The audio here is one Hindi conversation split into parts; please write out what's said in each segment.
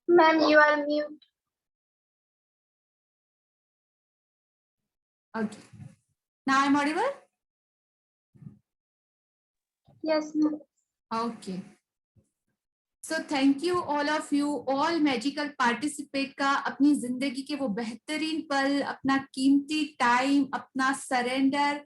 Ma'am, you are mute. Okay. Now I'm audible? Yes, ma'am. Okay. So thank you all of you, all magical participate का अपनी जिंदगी के वो बेहतरीन पल, अपना कीमती टाइम, अपना सरेंडर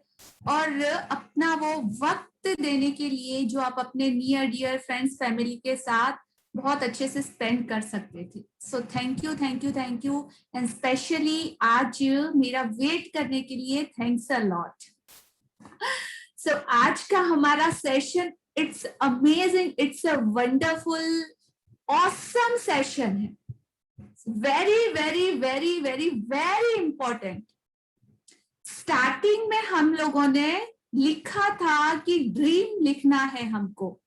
और अपना वो वक्त देने के लिए जो आप अपने नियर डियर फ्रेंड्स फैमिली के साथ बहुत अच्छे से स्पेंड कर सकते थे. सो thank you thank you thank you and specially आज मेरा वेट करने के लिए थैंक्स अ लॉट. सो आज का हमारा session it's amazing, it's a wonderful awesome session है. Very very very very very important. Starting में हम लोगों ने लिखा था कि ड्रीम लिखना है हमको.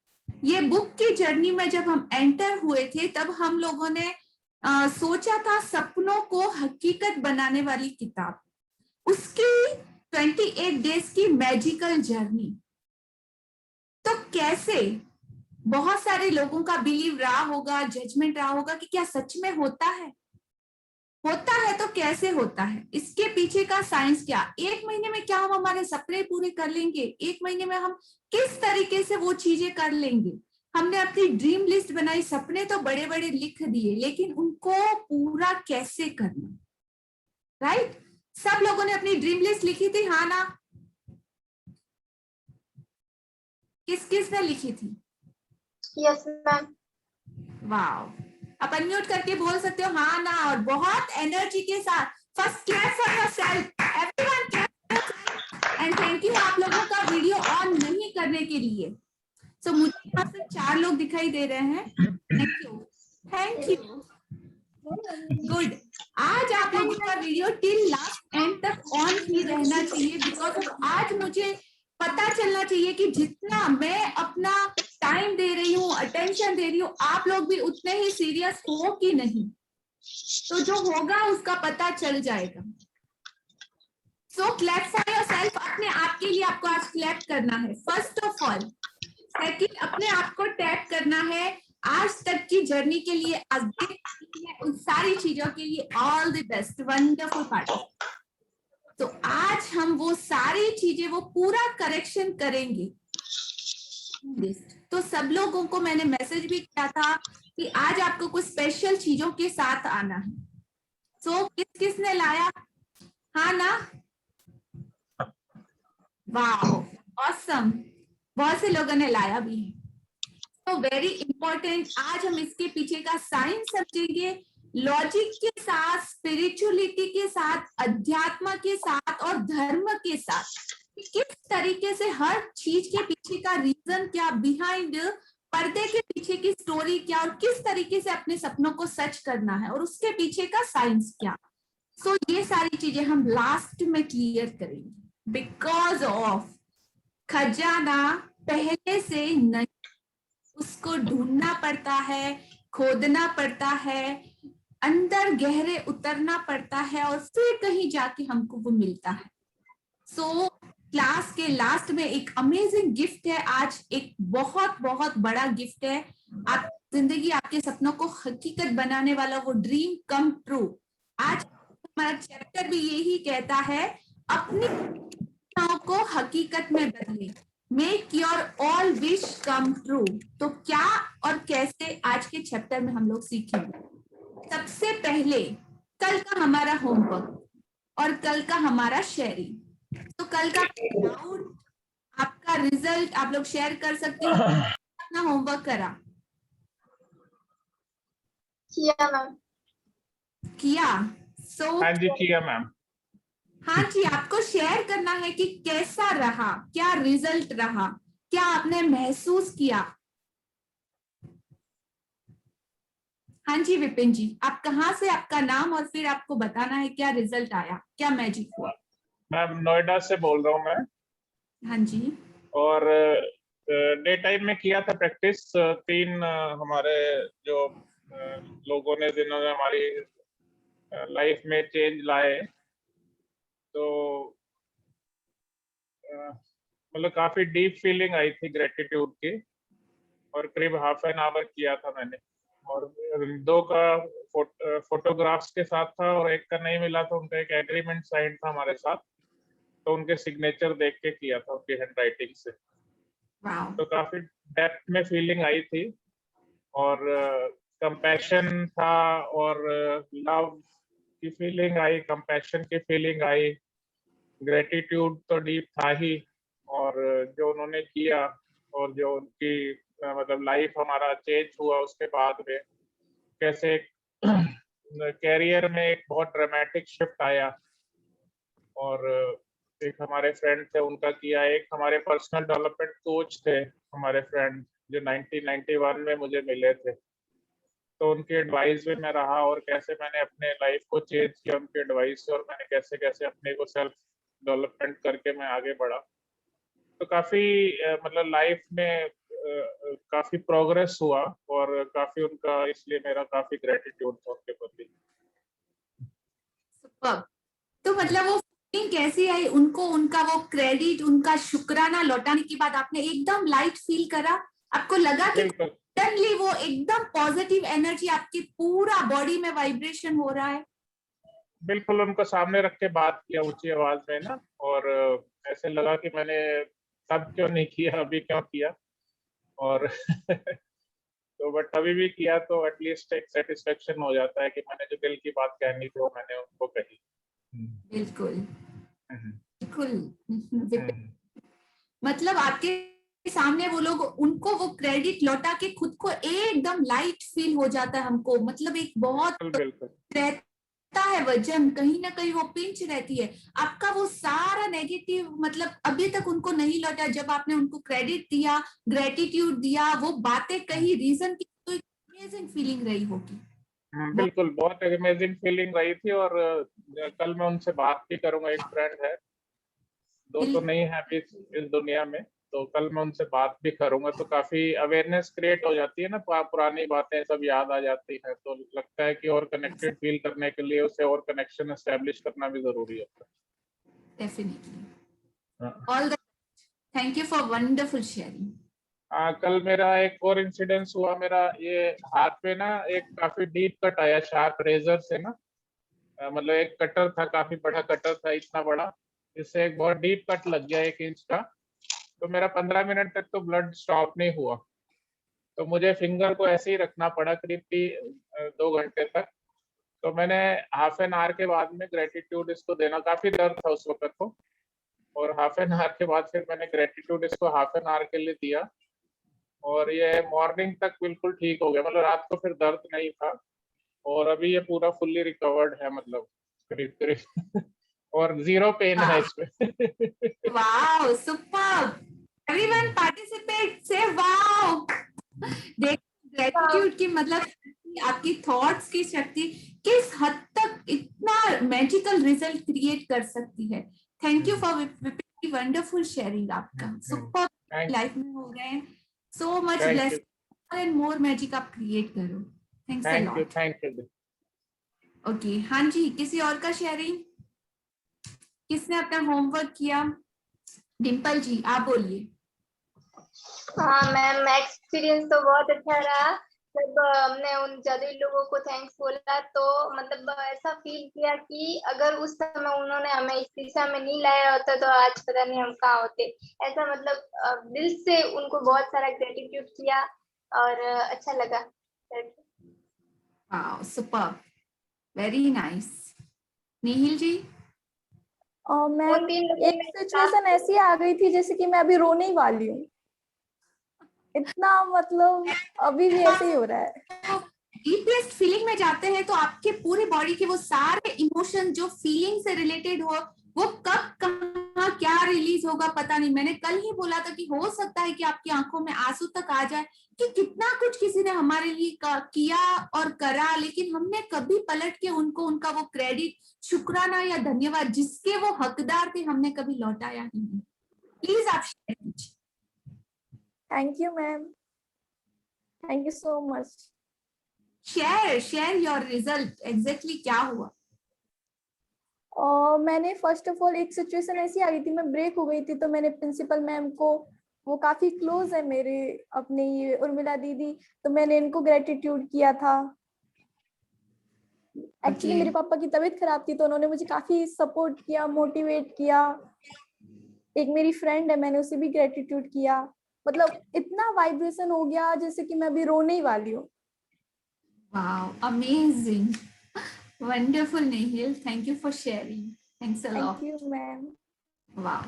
ये बुक की जर्नी में जब हम एंटर हुए थे तब हम लोगों ने सोचा था सपनों को हकीकत बनाने वाली किताब. उसकी 28 डेज की मैजिकल जर्नी. तो कैसे बहुत सारे लोगों का बिलीव रहा होगा, जजमेंट रहा होगा कि क्या सच में होता है. होता है तो कैसे होता है, इसके पीछे का साइंस क्या. एक महीने में क्या हम हमारे सपने पूरे कर लेंगे, एक महीने में हम किस तरीके से वो चीजें कर लेंगे. हमने अपनी ड्रीम लिस्ट बनाई, सपने तो बड़े बड़े लिख दिए, लेकिन उनको पूरा कैसे करना. राइट. सब लोगों ने अपनी ड्रीम लिस्ट लिखी थी, हाँ ना. किस किस ने लिखी थी. Yes, ma'am. वाओ. आप अनम्यूट करके बोल सकते हो हाँ ना, और बहुत एनर्जी के साथ. First clap for yourself, everyone clap. And thank you आप लोगों का वीडियो ऑन नहीं करने के लिए. सो मुझे यहाँ से 4 लोग दिखाई दे रहे हैं. Thank you thank you. Good. आज आप लोगों का वीडियो टिल लास्ट एंड तक ऑन ही रहना चाहिए, बिकॉज आज मुझे पता चलना चाहिए कि जितना मैं अपना टाइम दे रही हूँ, अटेंशन दे रही हूँ, आप लोग भी उतने ही सीरियस हो कि नहीं. तो जो होगा उसका पता चल जाएगा. सो क्लैप फॉर योरसेल्फ. अपने आप के लिए आपको आज क्लैप करना है फर्स्ट ऑफ ऑल. सेकंड, अपने आप को टैग करना है आज तक की जर्नी के लिए, उन सारी चीजों के लिए all the best, wonderful party. तो आज हम वो सारी चीजें वो पूरा करेक्शन करेंगे. तो सब लोगों को मैंने मैसेज भी किया था कि आज आपको कुछ स्पेशल चीजों के साथ आना है. सो किस किसने लाया, हाँ ना. Wow awesome. बहुत से लोगों ने लाया भी है. तो वेरी इंपॉर्टेंट. आज हम इसके पीछे का साइंस समझेंगे, लॉजिक के साथ, स्पिरिचुअलिटी के साथ, अध्यात्म के साथ और धर्म के साथ. किस तरीके से हर चीज के पीछे का रीजन क्या, बिहाइंड पर्दे के पीछे की स्टोरी क्या, और किस तरीके से अपने सपनों को सच करना है और उसके पीछे का साइंस क्या. सो ये सारी चीजें हम लास्ट में क्लियर करेंगे. बिकॉज ऑफ खजाना पहले से नहीं, उसको ढूंढना पड़ता है, खोदना पड़ता है, अंदर गहरे उतरना पड़ता है और फिर कहीं जाके हमको वो मिलता है. सो क्लास के लास्ट में एक अमेजिंग गिफ्ट है. आज एक बहुत बहुत बड़ा गिफ्ट है. आप जिंदगी, आपके सपनों को हकीकत बनाने वाला वो ड्रीम कम ट्रू. आज हमारा चैप्टर भी यही कहता है, अपनी सपनों को हकीकत में बदले, make your all wish come true. तो क्या और कैसे आज के चैप्टर में हम लोग सीखेंगे. सबसे पहले कल का हमारा होमवर्क और कल का हमारा शेयरिंग. तो कल का आउट, आपका रिजल्ट आप लोग शेयर कर सकते हो. अपना होमवर्क करा, किया मैम. किया. सो हाँ जी किया मैम. हाँ जी, आपको शेयर करना है कि कैसा रहा, क्या रिजल्ट रहा, क्या आपने महसूस किया. हाँ जी विपिन जी, आप कहाँ से, आपका नाम और फिर आपको बताना है क्या रिजल्ट आया, क्या मैजिक हुआ. मैम नोएडा से बोल रहा हूँ मैं. हाँ जी. और डे टाइम में किया था प्रैक्टिस। 3 हमारे जो लोगों ने, जिन्होंने हमारी लाइफ में चेंज लाए, तो मतलब काफी डीप फीलिंग आई थी ग्रेटिट्यूड की, और करीब हाफ एन आवर किया था मैंने। और 2 का फोटोग्राफ्स के साथ था और एक का नहीं मिला, तो उनका एक एग्रीमेंट साइन था हमारे साथ, तो उनके सिग्नेचर देख के किया था, उनकी हैंड राइटिंग से। वाओ, तो काफी डेप्थ में फीलिंग आई थी, और कंपैशन था, और लव की फीलिंग आई, कंपैशन की फीलिंग आई, ग्रेटिट्यूड तो डीप था ही, और जो उन्होंने किया, और जो उनकी मतलब लाइफ हमारा चेंज हुआ उसके बाद में, कैसे कैरियर में एक बहुत ड्रामेटिक शिफ्ट आया। और एक हमारे फ्रेंड थे, उनका किया। एक हमारे पर्सनल डेवलपमेंट कोच थे हमारे फ्रेंड, जो 1991 में मुझे मिले थे, तो उनकी एडवाइस में मैं रहा, और कैसे मैंने अपने लाइफ को चेंज किया उनकी एडवाइस से, और मैंने कैसे कैसे अपने को सेल्फ डेवलपमेंट करके मैं आगे बढ़ा। तो काफी मतलब लाइफ में काफी प्रोग्रेस हुआ, और काफी उनका, इसलिए मेरा काफी ग्रेटिट्यूड था उनके प्रति। सुपर्ब। तो मतलब वो फीलिंग कैसी आई उनको, उनका वो क्रेडिट, उनका शुक्राना लौटाने के बाद आपने एकदम लाइट फील करा? आपको लगा कि बिल्कुल सडनली वो एकदम पॉजिटिव एनर्जी आपकी पूरा बॉडी में वाइब्रेशन हो रहा है? बिल्कुल, उनको सामने रख के बात किया ऊंची आवाज में ना, और ऐसे लगा कि मैंने तब क्यों नहीं किया, अभी क्यों किया। और तो बट अभी भी किया तो एटलीस्ट एक सेटिस्फेक्शन हो जाता है कि मैंने जो दिल की बात कहनी थी वो मैंने उनको कही। बिल्कुल हम्म, बिल्कुल। मतलब आपके सामने वो लोग, उनको वो क्रेडिट लौटा के खुद को एकदम लाइट फील हो जाता है हमको। मतलब एक बहुत बिल्कुल रहता है वजन, कहीं ना कहीं वो पिंच रहती है। आपका वो सारा नेगेटिव मतलब अभी तक उनको नहीं लौटा। जब आपने उनको क्रेडिट दिया, ग्रेटिट्यूड दिया, वो बातें कही, रीजन की, तो अमेजिंग फीलिंग रही होगी। बिल्कुल, बहुत अमेजिंग फीलिंग रही थी। और कल मैं उनसे बात भी करूंगा। एक फ्रेंड है, 2 तो नहीं है अभी इस दुनिया में, तो कल मैं उनसे बात भी करूंगा, तो काफी अवेयरनेस क्रिएट हो जाती है ना, पुरानी बातें सब याद आ जाती है, तो लगता है कि और कनेक्टेड फील करने के लिए उसे और कनेक्शन एस्टेब्लिश करना भी जरूरी होता डेफिनेटली। है। All the thank you for wonderful sharing. कल मेरा एक और इंसिडेंस हुआ। मेरा ये हाथ पे ना एक काफी डीप कट आया शार्प रेजर से ना। मतलब एक कटर था, काफी बड़ा कटर था, इतना बड़ा, जिससे एक बहुत डीप कट लग गया 1 इंच का। तो मेरा 15 मिनट तक तो ब्लड स्टॉप नहीं हुआ, तो मुझे फिंगर को ऐसे ही रखना पड़ा करीब 2 घंटे तक। तो मैंने हाफ एन आवर के बाद में ग्रेटिट्यूड इसको देना, काफी दर्द था उस वक्त को, और हाफ एन आवर के बाद फिर मैंने ग्रेटिट्यूड इसको हाफ एन आवर के लिए दिया, और ये मॉर्निंग तक बिल्कुल ठीक हो गया। मतलब रात को फिर दर्द नहीं था, और अभी ये पूरा फुल्ली रिकवर्ड है, मतलब करीब करीब और 0 पेन है इसमें। Wow, superb. एवरीवन पार्टिसिपेट, से वाओ। देख, ग्रेटिट्यूड की मतलब आपकी थॉट्स की शक्ति किस हद तक इतना मैजिकल रिजल्ट क्रिएट कर सकती है। Thank you for wonderful sharing. आपका सुपर लाइफ में हो रहे हैं, so much thank you, blessing and more magic आप क्रिएट करो। Thanks a thank you, lot. Thank you. Okay, हाँ जी, किसी और का शेयरिंग? किसने अपना होमवर्क किया? डिम्पल जी, आप बोलिए। हाँ मैम, एक्सपीरियंस तो बहुत अच्छा रहा। जब हमने उन जादुई लोगों को थैंक्स बोला, तो मतलब ऐसा फील किया कि अगर उस समय उन्होंने हमें इस दिशा में नहीं लाया होता तो आज पता नहीं हम कहाँ होते। ऐसा मतलब दिल से उनको बहुत सारा ग्रेटिट्यूड किया, और अच्छा लगा। Wow, super, very nice. Nihil ji? Ma'am, एक सिचुएशन ऐसी आ गई थी जैसे कि मैं अभी रोने ही वाली हूँ। इतना मतलब अभी भी ऐसे ही हो रहा है। डीपेस्ट फीलिंग में जाते हैं तो आपके पूरी बॉडी के वो सारे इमोशन जो फीलिंग से रिलेटेड हो, वो कब कहाँ क्या रिलीज होगा पता नहीं। मैंने कल ही बोला था कि हो सकता है कि आपकी आंखों में आंसू तक आ जाए कि कितना कुछ किसी ने हमारे लिए किया और करा, लेकिन हमने कभी पलट के उनको उनका वो क्रेडिट, शुक्राना या धन्यवाद जिसके वो हकदार थे, हमने कभी लौटाया ही नहीं। प्लीज आप शेयर कीजिए। Thank you ma'am, thank you so much. Share your result, exactly क्या हुआ? मैंने फर्स्ट ऑफ ऑल एक सिचुएशन ऐसी आ गई थी, मैं ब्रेक हो गई थी, तो मैंने प्रिंसिपल मैम को, वो काफी क्लोज है मेरे अपने ये उर्मिला दीदी, तो मैंने इनको ग्रेटिट्यूड किया था। एक्चुअली मेरे पापा की तबीयत खराब थी, तो उन्होंने मुझे काफी सपोर्ट किया, मोटिवेट किया। एक मेरी फ्रेंड है, मैंने उसे भी ग्रेटिट्यूड किया। मतलब इतना वाइब्रेशन हो गया जैसे कि मैं अभी रोने ही वाली हूँ। Wow, amazing, wonderful Nehil, thank you for sharing, thanks a lot. Thank you ma'am. वाह,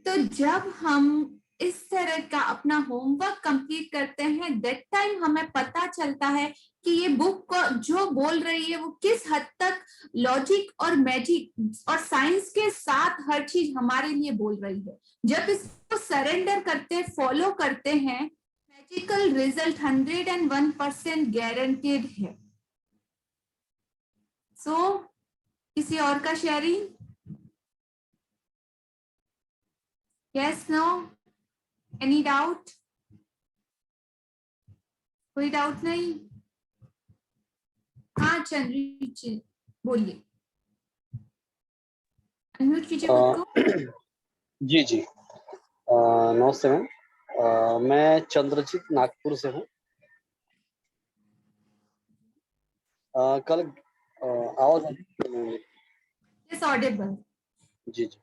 तो जब हम इस तरह का अपना होमवर्क कंप्लीट करते हैं, दैट टाइम हमें पता चलता है कि ये बुक को जो बोल रही है वो किस हद तक लॉजिक और मैजिक और साइंस के साथ हर चीज हमारे लिए बोल रही है। जब इसको सरेंडर करते, फॉलो करते हैं, मैजिकल रिजल्ट 101% गारंटेड है। सो किसी और का sharing? Yes, no, any doubt? कोई डाउट नहीं? हाँ चंद्री बोलिए, अनम्यूट कीजिए खुद को। जी जी, नमस्ते मैम। मैं चंद्रजीत नागपुर से हूँ। कल आवाज यस, ऑडिबल। जी जी,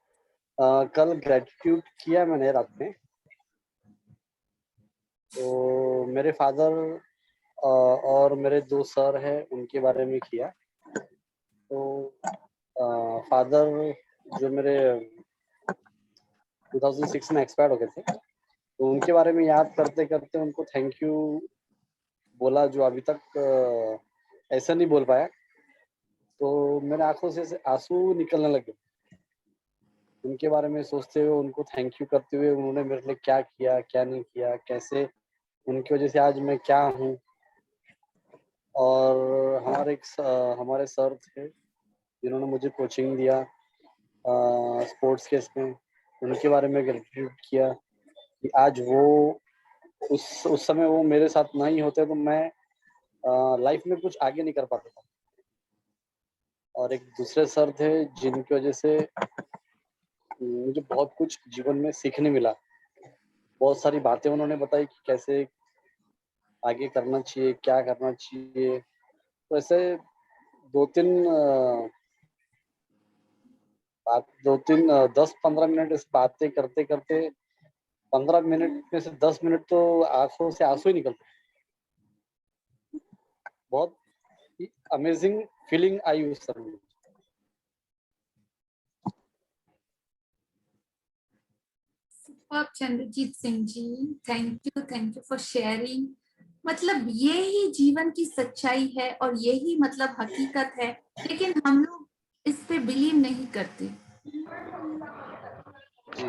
कल ग्रेटिट्यूड किया मैंने रात में, तो मेरे फादर और मेरे 2 सर हैं उनके बारे में किया। तो फादर जो मेरे 2006 में एक्सपायर हो गए थे, तो उनके बारे में याद करते करते उनको थैंक यू बोला, जो अभी तक ऐसा नहीं बोल पाया। तो मेरे आंखों से आंसू निकलने लगे उनके बारे में सोचते हुए, उनको थैंक यू करते हुए, उन्होंने मेरे लिए क्या किया, क्या नहीं किया, कैसे उनकी वजह से आज मैं क्या हूँ। और हमारे सर थे जिन्होंने मुझे कोचिंग दिया स्पोर्ट्स के इसमें, उनके बारे में ग्रेटिट्यूड किया कि आज वो उस समय वो मेरे साथ नहीं होते तो मैं लाइफ में कुछ आगे नहीं कर पाता था। और एक दूसरे सर थे जिनकी वजह से मुझे बहुत कुछ जीवन में सीखने मिला। बहुत सारी बातें उन्होंने बताई कि कैसे आगे करना चाहिए, क्या करना चाहिए। तो ऐसे 10-15 मिनट इस बातें करते करते 15 मिनट में से 10 मिनट तो आंखों से आंसू ही निकलते। बहुत ही अमेजिंग फीलिंग आई उस समय। Superb Chandrajit Singh ji, thank you for sharing. मतलब ये ही जीवन की सच्चाई है और यही मतलब हकीकत है, लेकिन हम लोग इस पे बिलीव नहीं करते।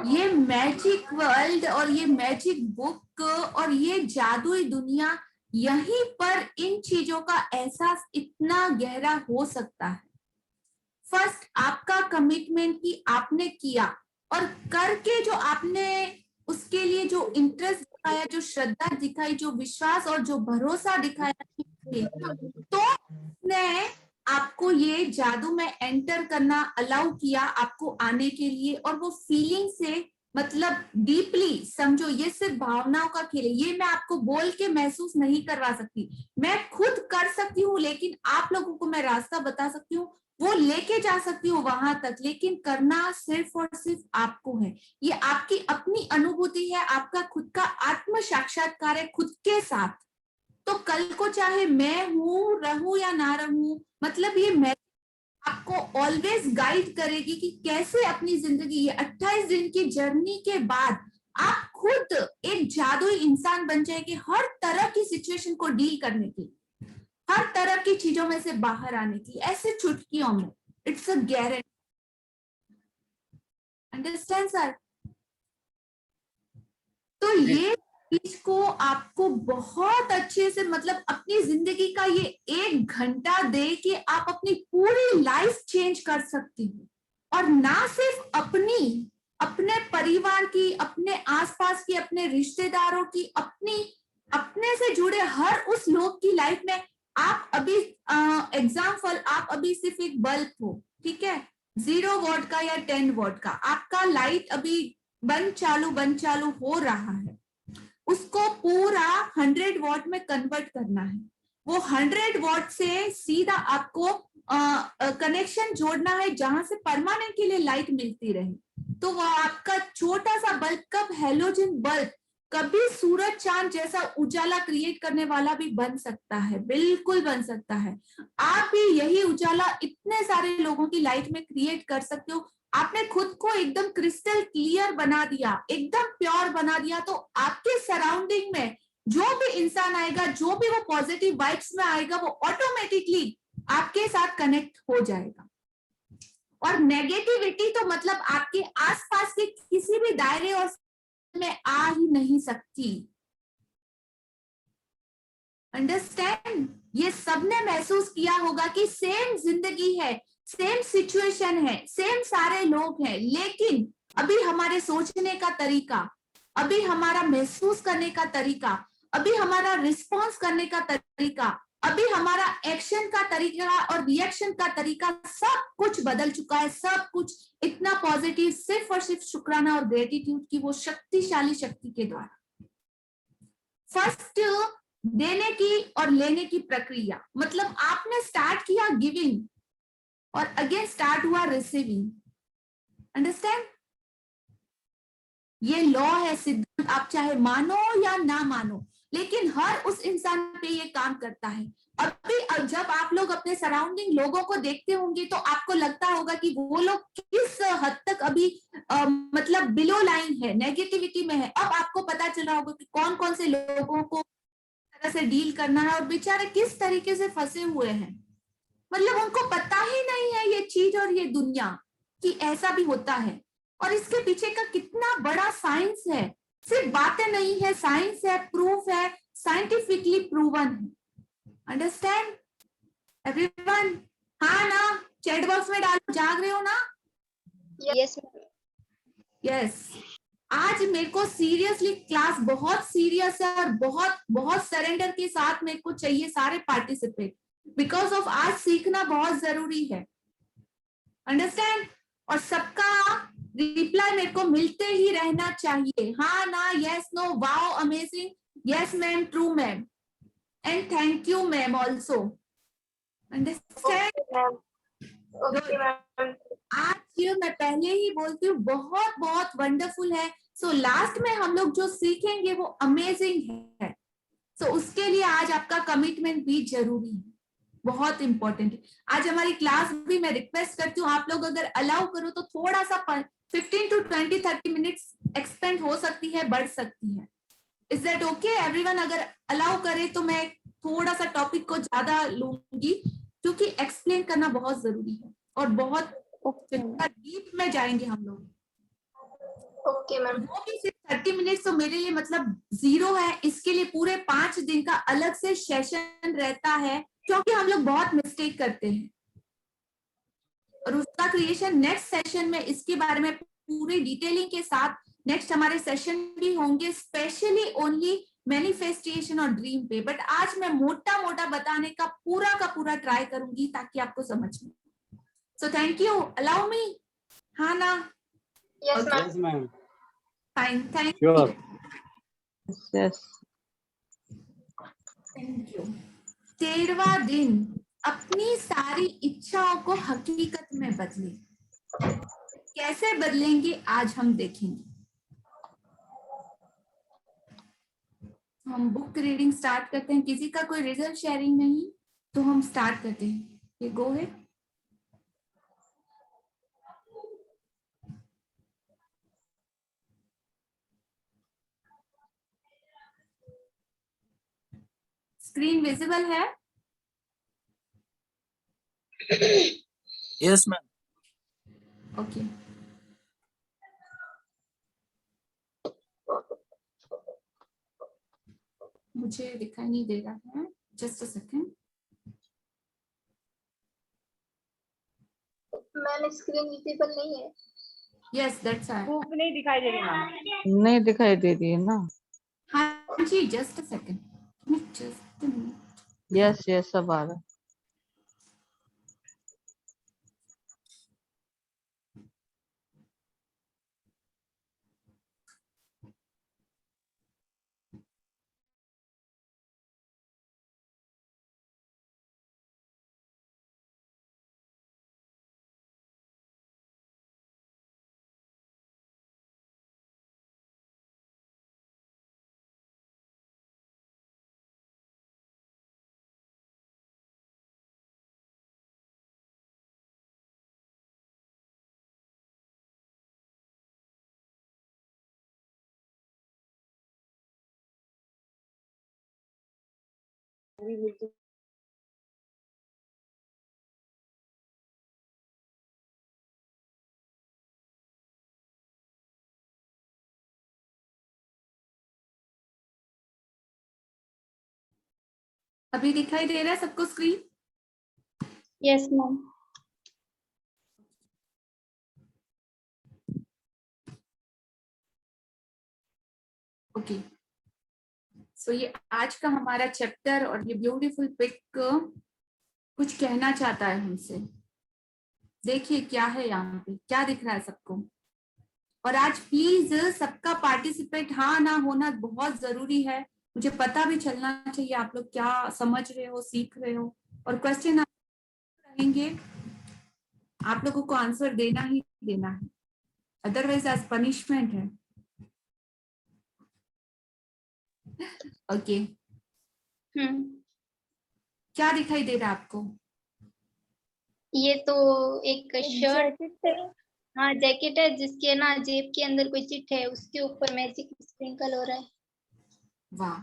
ये मैजिक वर्ल्ड और ये मैजिक बुक और ये जादुई दुनिया, यहीं पर इन चीजों का एहसास इतना गहरा हो सकता है। फर्स्ट आपका कमिटमेंट कि आपने किया और करके जो आपने उसके लिए जो इंटरेस्ट दिखाया, जो श्रद्धा दिखाई, जो विश्वास और जो भरोसा दिखाया, तो ने आपको ये जादू में एंटर करना अलाउ किया, आपको आने के लिए। और वो फीलिंग से मतलब डीपली समझो, ये सिर्फ भावनाओं का खेल है, ये मैं आपको बोल के महसूस नहीं करवा सकती, मैं खुद कर सकती हूँ, लेकिन आप लोगों को मैं रास्ता बता सकती हूँ, वो लेके जा सकती हूँ वहां तक, लेकिन करना सिर्फ और सिर्फ आपको है। ये आपकी अपनी अनुभूति है, आपका खुद का आत्म साक्षात्कार है खुद के साथ। तो कल को चाहे मैं हूं, रहूं या ना रहूं, मतलब ये मैं आपको ऑलवेज गाइड करेगी कि कैसे अपनी जिंदगी, ये 28 दिन की जर्नी के बाद आप खुद एक जादुई इंसान बन जाएंगे, हर तरह की सिचुएशन को डील करने की, हर तरह की चीजों में से बाहर आने की, ऐसे चुटकियों में। It's a guarantee. Understand sir? तो ये चीज को आपको बहुत अच्छे से, मतलब अपनी जिंदगी का ये 1 घंटा दे के आप अपनी पूरी लाइफ चेंज कर सकती हो। और ना सिर्फ अपनी, अपने परिवार की, अपने आसपास की, अपने रिश्तेदारों की, अपने से जुड़े हर उस लोग की लाइफ में आप अभी एग्जाम्पल, आप अभी सिर्फ एक बल्ब हो, ठीक है, 0 वॉट का या 10 वॉट का, आपका लाइट अभी बंद चालू हो रहा है, उसको पूरा 100 वॉट में कन्वर्ट करना है। वो 100 वॉट से सीधा आपको कनेक्शन जोड़ना है जहां से परमानेंट के लिए लाइट मिलती रहे। तो वो आपका छोटा सा बल्ब कब हेलोजन बल्ब कभी सूरज चांद जैसा उजाला क्रिएट करने वाला भी बन सकता है, बिल्कुल बन सकता है। आप भी यही उजाला इतने सारे लोगों की लाइफ में क्रिएट कर सकते हो। आपने खुद को एकदम क्रिस्टल क्लियर बना दिया, एकदम प्योर बना दिया, तो आपके सराउंडिंग में जो भी इंसान आएगा, जो भी वो पॉजिटिव वाइब्स में आएगा, वो ऑटोमेटिकली आपके साथ कनेक्ट हो जाएगा। और नेगेटिविटी तो मतलब आपके आसपास के किसी भी दायरे और में आ ही नहीं सकती। अंडरस्टैंड? ये सबने महसूस किया होगा कि सेम जिंदगी है, सेम सिचुएशन है, सेम सारे लोग हैं, लेकिन अभी हमारे सोचने का तरीका, अभी हमारा महसूस करने का तरीका, अभी हमारा रिस्पॉन्स करने का तरीका, अभी हमारा एक्शन का तरीका और रिएक्शन का तरीका, सब कुछ बदल चुका है। सब कुछ इतना पॉजिटिव सिर्फ और सिर्फ शुक्राना और ग्रेटिट्यूड की वो शक्तिशाली शक्ति के द्वारा। फर्स्ट, देने की और लेने की प्रक्रिया, मतलब आपने स्टार्ट किया गिविंग और अगेन स्टार्ट हुआ रिसीविंग। अंडरस्टैंड? ये लॉ है, सिद्धांत, आप चाहे मानो या ना मानो, लेकिन हर उस इंसान पे ये काम करता है। अभी जब आप लोग अपने सराउंडिंग लोगों को देखते होंगे तो आपको लगता होगा कि वो लोग किस हद तक अभी मतलब बिलो लाइन है, नेगेटिविटी में है। अब आपको पता चल रहा होगा कि कौन कौन से लोगों को तरह से डील करना है और बेचारे किस तरीके से फंसे हुए हैं। मतलब उनको पता ही नहीं है ये चीज और ये दुनिया कि ऐसा भी होता है, और इसके पीछे का कितना बड़ा साइंस है। सिर्फ बातें नहीं है, साइंस है, प्रूफ है, साइंटिफिकली प्रूवन है। Understand everyone? हाँ ना? चैट बॉक्स में डालो, जाग रहे हो ना? Yes yes. आज मेरे को सीरियसली क्लास बहुत सीरियस है और बहुत बहुत सरेंडर के साथ मेरे को चाहिए सारे पार्टिसिपेट, बिकॉज ऑफ आज सीखना बहुत जरूरी है। अंडरस्टैंड? और सबका रिप्लाई मेरे को मिलते ही रहना चाहिए। हाँ ना? Yes no? Wow amazing, yes ma'am, true ma'am, and thank you ma'am also. Understand? Okay ma'am. आज मैं पहले ही बोलती हूँ बहुत बहुत वंडरफुल है। सो लास्ट में हम लोग जो सीखेंगे वो अमेजिंग है। सो उसके लिए आज आपका कमिटमेंट भी जरूरी है, बहुत इंपॉर्टेंट है। आज हमारी क्लास भी मैं रिक्वेस्ट करती हूँ, आप लोग अगर अलाउ करो तो थोड़ा सा 15 to 20-30 मिनट्स एक्सपेंड हो सकती है, बढ़ सकती है। Is that okay everyone? अगर अलाउ करे तो मैं थोड़ा सा टॉपिक को ज्यादा लूंगी, क्योंकि एक्सप्लेन करना बहुत जरूरी है और बहुत डीप में जाएंगे हम लोग। Okay ma'am. वो भी सिर्फ 30 मिनट तो मेरे लिए मतलब 0 है। इसके लिए पूरे 5 दिन का अलग से सेशन रहता है, क्योंकि हम लोग बहुत मिस्टेक करते हैं और उसका क्रिएशन नेक्स्ट सेशन में इसके बारे में पूरी डिटेलिंग के साथ नेक्स्ट हमारे सेशन भी होंगे, स्पेशली ओनली मैनिफेस्टेशन और ड्रीम पे। बट आज मैं मोटा मोटा बताने का पूरा ट्राई करूंगी ताकि आपको समझ में। So thank you, allow me. हाँ ना? Yes ma'am. Fine, thank you. Yes thank you. 13वां दिन, अपनी सारी इच्छाओं को हकीकत में बदले। कैसे बदलेंगे आज हम देखेंगे। हम बुक रीडिंग स्टार्ट करते हैं। किसी का कोई रिजल्ट शेयरिंग नहीं तो हम स्टार्ट करते हैं। ये गो है। स्क्रीन विजिबल है? Yes ma'am. ओके। मुझे दिखाई नहीं दे रहा है, just a second. Ma'am screen visible नहीं है। Yes that's I. बुक नहीं दिखाई दे रही मैम। नहीं दिखाई दे रही है ना। हाँ जी, just a second. Yes yes सब आ रहा है। अभी दिखाई दे रहा है सबको स्क्रीन? Yes ma'am. ओके, सो ये आज का हमारा चैप्टर और ये ब्यूटीफुल पिक कुछ कहना चाहता है हमसे। देखिए क्या है यहाँ पे, क्या दिख रहा है सबको? और आज प्लीज सबका पार्टिसिपेट हाँ ना होना बहुत जरूरी है। मुझे पता भी चलना चाहिए आप लोग क्या समझ रहे हो, सीख रहे हो। और क्वेश्चन रहेंगे, आप लोगों को आंसर देना ही देना है, अदरवाइज आज पनिशमेंट है। ओके, क्या दिखाई दे रहा है आपको? ये तो एक शर्ट है। हाँ जैकेट है जिसके ना जेब के अंदर कोई चिट है, उसके ऊपर मैजिक स्प्रिंकल हो रहा है। वाह,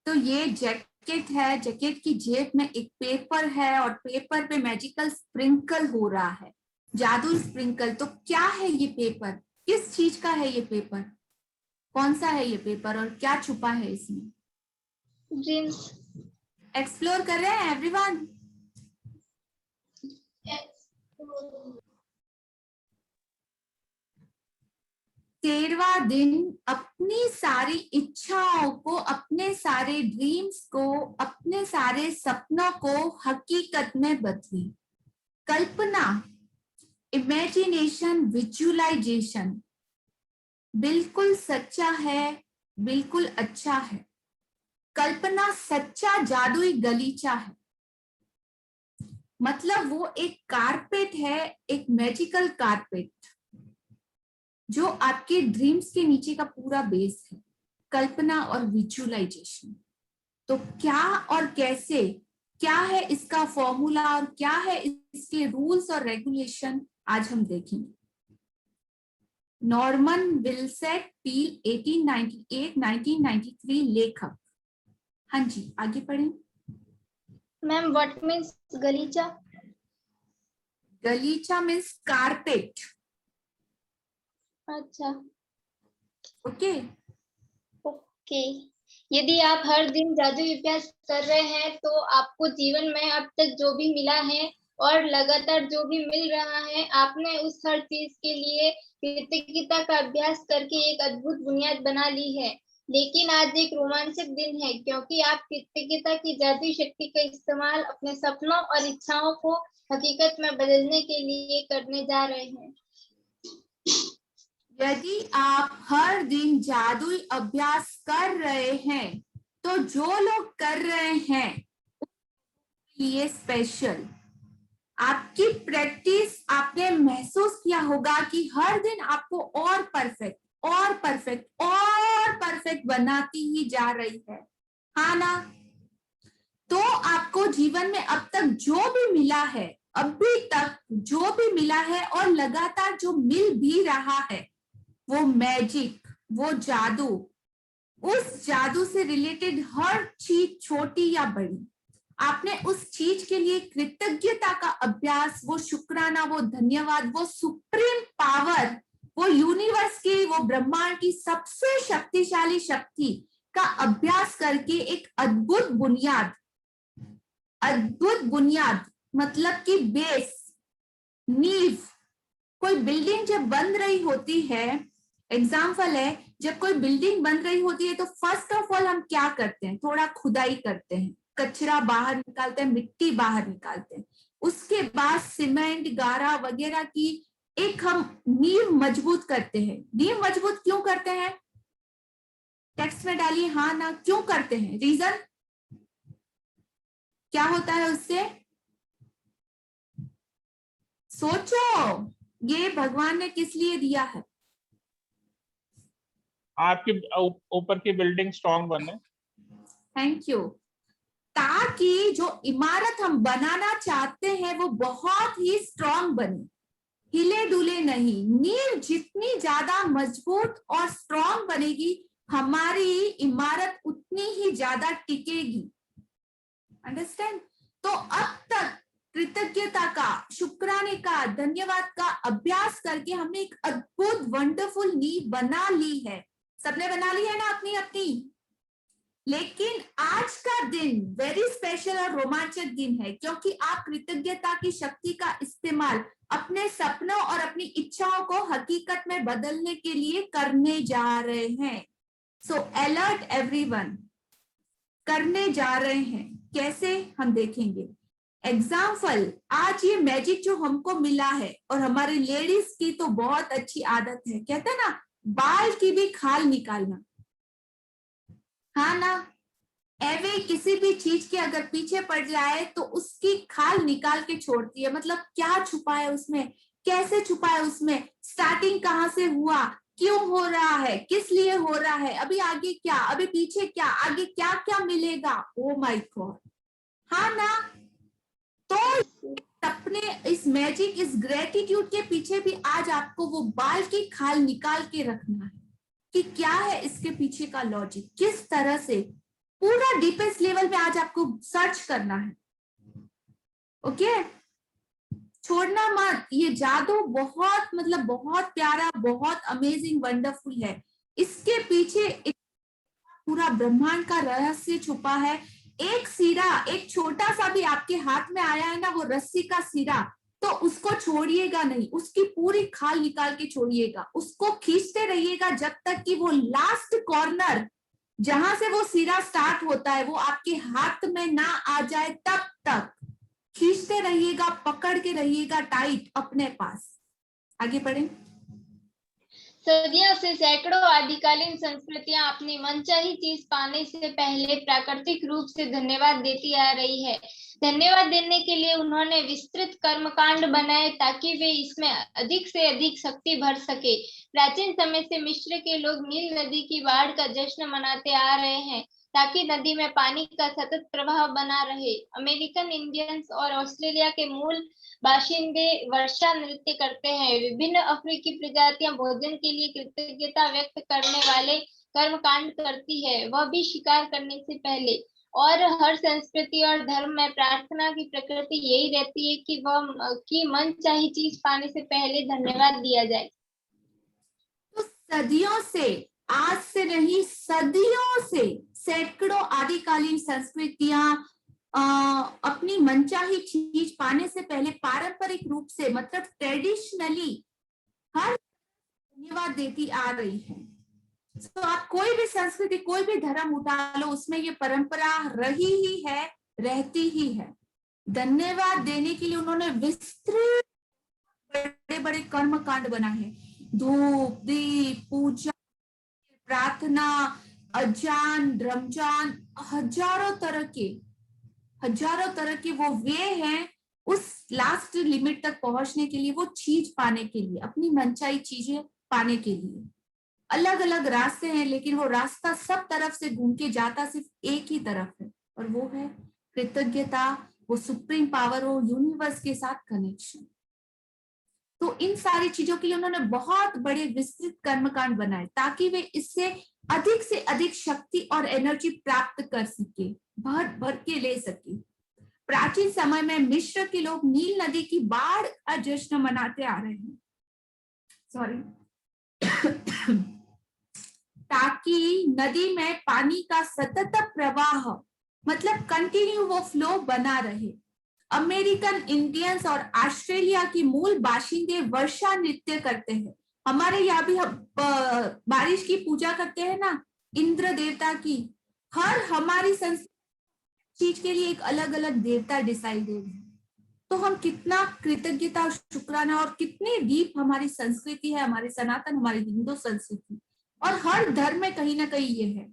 तो ये जैकेट है, जैकेट की जेब में एक पेपर है और पेपर पे मैजिकल स्प्रिंकल हो रहा है, जादू स्प्रिंकल। तो क्या है ये पेपर, किस चीज का है ये पेपर, कौन सा है ये पेपर और क्या छुपा है इसमें? ड्रीम्स। एक्सप्लोर कर रहे हैं एवरीवन? तेरहवां दिन अपनी सारी इच्छाओं को, अपने सारे ड्रीम्स को, अपने सारे सपनों को हकीकत में बदली। कल्पना, इमेजिनेशन, विजुअलाइजेशन बिल्कुल सच्चा है, बिल्कुल अच्छा है। कल्पना सच्चा जादुई गलीचा है, मतलब वो एक कारपेट है, एक मैजिकल कारपेट जो आपके ड्रीम्स के नीचे का पूरा बेस है। कल्पना और विजुअलाइजेशन, तो क्या और कैसे, क्या है इसका फॉर्मूला और क्या है इसके रूल्स और रेगुलेशन, आज हम देखेंगे। नॉर्मन विल्सेट पील 1898-1993 लेखक। हाँ जी, आगे पढ़ें। मैम व्हाट मींस गलीचा? गलीचा मीन्स कारपेट। अच्छा ओके, ओके। यदि आप हर दिन जादुई अभ्यास कर रहे हैं तो आपको जीवन में अब तक जो भी मिला है और लगातार जो भी मिल रहा है, आपने उस हर चीज के लिए कृतज्ञता का अभ्यास करके एक अद्भुत बुनियाद बना ली है। लेकिन आज एक रोमांचक दिन है क्योंकि आप कृतज्ञता की जादुई शक्ति का इस्तेमाल अपने सपनों और इच्छाओं को हकीकत में बदलने के लिए करने जा रहे हैं। यदि आप हर दिन जादुई अभ्यास कर रहे हैं तो जो लोग कर रहे हैं ये स्पेशल, आपकी प्रैक्टिस आपने महसूस किया होगा कि हर दिन आपको और परफेक्ट और परफेक्ट और परफेक्ट बनाती ही जा रही है, हाँ ना? तो आपको जीवन में अब तक जो भी मिला है, अभी तक जो भी मिला है और लगातार जो मिल भी रहा है, वो मैजिक, वो जादू, उस जादू से रिलेटेड हर चीज छोटी या बड़ी, आपने उस चीज के लिए कृतज्ञता का अभ्यास, वो शुक्राना, वो धन्यवाद, वो सुप्रीम पावर, वो यूनिवर्स की, वो ब्रह्मांड की सबसे शक्तिशाली शक्ति का अभ्यास करके एक अद्भुत बुनियाद मतलब कि बेस, नींव कोई बिल्डिंग जब बन रही होती है, एग्जाम्पल है, जब कोई बिल्डिंग बन रही होती है तो फर्स्ट ऑफ ऑल हम क्या करते हैं, थोड़ा खुदाई करते हैं, कचरा बाहर निकालते हैं, मिट्टी बाहर निकालते हैं, उसके बाद सीमेंट गारा वगैरह की एक हम नींव मजबूत करते हैं। नींव मजबूत क्यों करते हैं, टेक्स्ट में डालिए हाँ ना, क्यों करते हैं, रीजन क्या होता है उससे, सोचो, ये भगवान ने किस लिए दिया है, आपकी ऊपर की बिल्डिंग स्ट्रांग बने। थैंक यू, ताकि जो इमारत हम बनाना चाहते हैं वो बहुत ही स्ट्रांग बने, हिले डुले नहीं। नींव जितनी ज्यादा मजबूत और स्ट्रांग बनेगी, हमारी इमारत उतनी ही ज्यादा टिकेगी। अंडरस्टैंड? तो अब तक कृतज्ञता का, शुक्राने का, धन्यवाद का अभ्यास करके हमने एक अद्भुत वंडरफुल नींव बना ली है। सबने बना ली है ना अपनी अपनी। लेकिन आज का दिन वेरी स्पेशल और रोमांचक दिन है, क्योंकि आप कृतज्ञता की शक्ति का इस्तेमाल अपने सपनों और अपनी इच्छाओं को हकीकत में बदलने के लिए करने जा रहे हैं। सो अलर्ट एवरीवन, करने जा रहे हैं। कैसे, हम देखेंगे। एग्जाम्पल, आज ये मैजिक जो हमको मिला है, और हमारी लेडीज की तो बहुत अच्छी आदत है, कहते हैं ना, बाल की भी खाल निकालना, हाँ ना, एवे किसी भी चीज के अगर पीछे पड़ जाए तो उसकी खाल निकाल के छोड़ती है। मतलब क्या छुपा है उसमें, कैसे छुपा है उसमें, स्टार्टिंग कहाँ से हुआ, क्यों हो रहा है, किस लिए हो रहा है, अभी आगे क्या, अभी पीछे क्या, आगे क्या क्या मिलेगा। ओ माय गॉड, हाँ ना। तो अपने इस मैजिक, इस ग्रेटिट्यूड के पीछे भी आज आपको वो बाल की खाल निकाल के रखना है कि क्या है इसके पीछे का लॉजिक, किस तरह से, पूरा डीपेस्ट लेवल पे आज आपको सर्च करना है। ओके, छोड़ना मत। ये जादू बहुत, मतलब बहुत प्यारा, बहुत अमेजिंग, वंडरफुल है। इसके पीछे पूरा ब्रह्मांड का रहस्य छुपा है। एक सिरा, एक छोटा सा भी आपके हाथ में आया है ना, वो रस्सी का सिरा, तो उसको छोड़िएगा नहीं, उसकी पूरी खाल निकाल के छोड़िएगा, उसको खींचते रहिएगा जब तक कि वो लास्ट कॉर्नर जहां से वो सिरा स्टार्ट होता है वो आपके हाथ में ना आ जाए, तब तक खींचते रहिएगा, पकड़ के रहिएगा टाइट अपने पास। आगे बढ़े। सदियों से सैकड़ों आदिकालीन संस्कृतियां अपनी मनचाही चीज पाने से पहले प्राकृतिक रूप से धन्यवाद देती आ रही है। धन्यवाद देने के लिए उन्होंने विस्तृत कर्मकांड बनाए ताकि वे इसमें अधिक से अधिक शक्ति भर सके। प्राचीन समय से मिस्र के लोग नील नदी की बाढ़ का जश्न मनाते आ रहे हैं ताकि नदी में पानी का सतत प्रवाह बना रहे। अमेरिकन इंडियंस और ऑस्ट्रेलिया के मूल बाशिंदे वर्षा नृत्य करते हैं। विभिन्न अफ्रीकी प्रजातियां भोजन के लिए कृतज्ञता व्यक्त करने वाले कर्मकांड करती है, वह भी शिकार करने से पहले। और हर संस्कृति और धर्म में प्रार्थना की प्रकृति यही रहती है कि मन चाही चीज पाने से पहले धन्यवाद दिया जाए। तो सदियों से, आज से नहीं, सदियों से सैकड़ों आदिकालीन संस्कृतियां अपनी मनचाही चीज पाने से पहले पारंपरिक रूप से, मतलब ट्रेडिशनली, हर धन्यवाद देती आ रही है। तो आप कोई भी संस्कृति, कोई भी धर्म उठा लो, उसमें ये परंपरा रही ही है, रहती ही है। धन्यवाद देने के लिए उन्होंने विस्तृत बड़े बड़े कर्म कांड बनाए हैं। धूप, दीप, पूजा, प्रार्थना, अजान, रमजान, हजारों तरह के वो वे हैं उस लास्ट लिमिट तक पहुंचने के लिए, वो चीज पाने के लिए, अपनी मनचाही चीजें पाने के लिए। अलग अलग रास्ते हैं, लेकिन वो रास्ता सब तरफ से घूम के जाता सिर्फ एक ही तरफ है, और वो है कृतज्ञता, वो सुप्रीम पावर हो, यूनिवर्स के साथ कनेक्शन। तो इन सारी चीजों के लिए उन्होंने बहुत बड़े विस्तृत कर्मकांड बनाए ताकि वे इससे अधिक से अधिक शक्ति और एनर्जी प्राप्त कर सके, भर भर के ले सके। प्राचीन समय में मिस्र के लोग नील नदी की बाढ़ का जश्न मनाते आ रहे हैं, सॉरी, ताकि नदी में पानी का सतत प्रवाह, मतलब कंटिन्यू वो फ्लो बना रहे। अमेरिकन इंडियंस और ऑस्ट्रेलिया की मूल बाशिंदे वर्षा नृत्य करते हैं। हमारे यहाँ भी हम बारिश की पूजा करते हैं ना, इंद्र देवता की। हर हमारी चीज के लिए एक अलग अलग देवता डिसाइडेड है। तो हम कितना कृतज्ञता और शुक्राना, और कितनी डीप हमारी संस्कृति है, हमारी सनातन, हमारी हिंदू संस्कृति, और हर धर्म में कहीं ना कहीं ये है।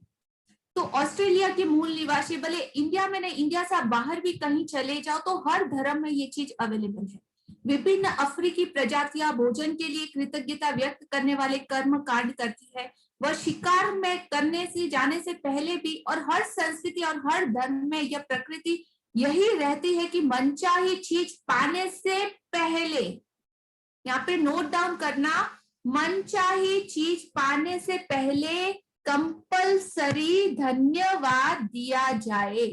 तो ऑस्ट्रेलिया के मूल निवासी, भले इंडिया में नहीं, इंडिया से आप बाहर भी कहीं चले जाओ तो हर धर्म में ये चीज अवेलेबल है। विभिन्न अफ्रीकी प्रजातियां भोजन के लिए कृतज्ञता व्यक्त करने वाले कर्म कांड करती है। वह शिकार में करने से जाने से पहले भी, और हर संस्कृति और हर धर्म में यह प्रकृति यही रहती है कि मनचाही चीज पाने से पहले, यहाँ पे नोट डाउन करना, मनचाही चीज पाने से पहले कंपल्सरी धन्यवाद दिया जाए।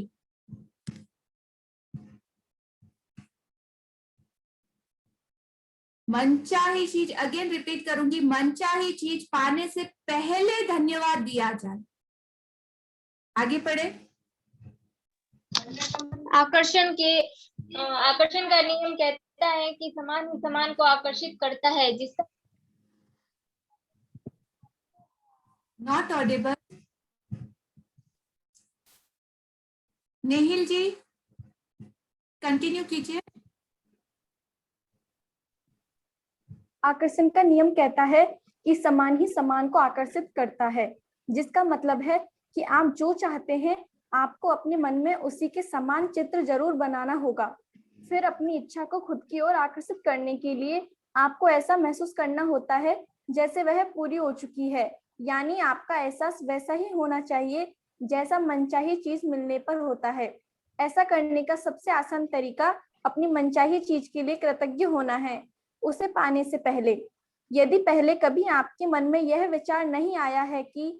मनचाही चीज, अगेन रिपीट करूंगी, मनचाही चीज पाने से पहले धन्यवाद दिया जाए। आगे पढ़े। आकर्षण का नियम कहता है कि समान ही समान को आकर्षित करता है, जिसका नॉट ऑडिबल। नेहिल जी कंटिन्यू कीजिए। आकर्षण का नियम कहता है कि समान ही समान को आकर्षित करता है, जिसका मतलब है कि आप जो चाहते हैं आपको अपने मन में उसी के समान चित्र जरूर बनाना होगा। फिर अपनी इच्छा को खुद की ओर आकर्षित करने के लिए आपको ऐसा महसूस करना होता है जैसे वह पूरी हो चुकी है, यानी आपका एहसास वैसा ही होना चाहिए जैसा मनचाही चीज मिलने पर होता है। ऐसा करने का सबसे आसान तरीका अपनी मनचाही चीज के लिए कृतज्ञ होना है, उसे पाने से पहले। यदि पहले कभी आपके मन में यह विचार नहीं आया है कि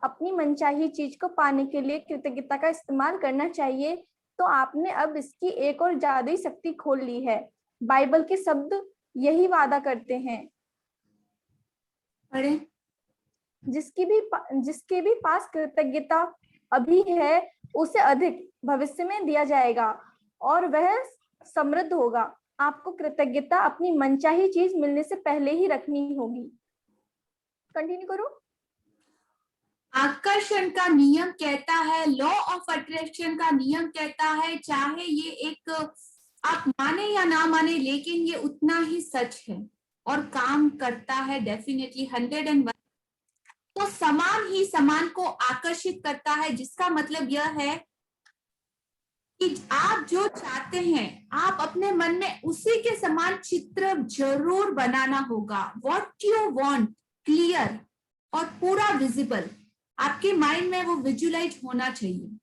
अपनी मनचाही चीज को पाने के लिए कृतज्ञता का इस्तेमाल करना चाहिए, तो आपने अब इसकी एक और जादुई शक्ति खोल ली है। बाइबल के शब्द यही वादा करते हैं, पढ़े। जिसके भी पास कृतज्ञता अभी है उसे अधिक भविष्य में दिया जाएगा और वह समृद्ध होगा। आपको कृतज्ञता अपनी मनचाही चीज मिलने से पहले ही रखनी होगी। कंटिन्यू करो। आकर्षण का नियम कहता है, लॉ ऑफ अट्रैक्शन का नियम कहता है, चाहे ये एक आप माने या ना माने, लेकिन ये उतना ही सच है और काम करता है डेफिनेटली 101। तो समान ही समान को आकर्षित करता है, जिसका मतलब यह है कि आप जो चाहते हैं आप अपने मन में उसी के समान चित्र जरूर बनाना होगा। व्हाट यू वांट क्लियर और पूरा विजिबल, आपके माइंड में वो विजुअलाइज होना चाहिए।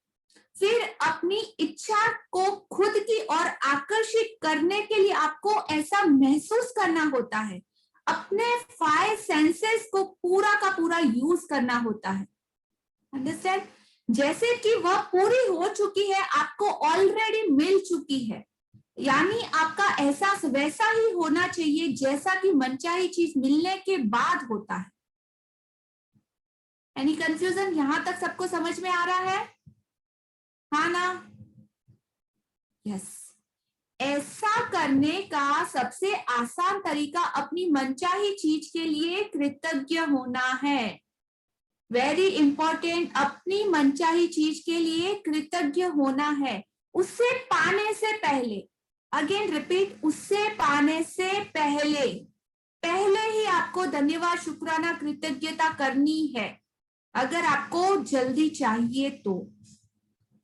फिर अपनी इच्छा को खुद की ओर आकर्षित करने के लिए आपको ऐसा महसूस करना होता है, अपने 5 सेंसेस को पूरा का पूरा यूज करना होता है। अंडरस्टैंड? जैसे कि वह पूरी हो चुकी है, आपको ऑलरेडी मिल चुकी है, यानी आपका एहसास वैसा ही होना चाहिए जैसा कि मनचाही चीज मिलने के बाद होता है। Any confusion? यहां तक सबको समझ में आ रहा है? हाँ ना? यस। ऐसा करने का सबसे आसान तरीका अपनी मनचाही चीज के लिए कृतज्ञ होना है। वेरी इंपॉर्टेंट, अपनी मनचाही चीज के लिए कृतज्ञ होना है, उससे पाने से पहले। अगेन रिपीट, उससे पाने से पहले ही आपको धन्यवाद, शुक्राना, कृतज्ञता करनी है। अगर आपको जल्दी चाहिए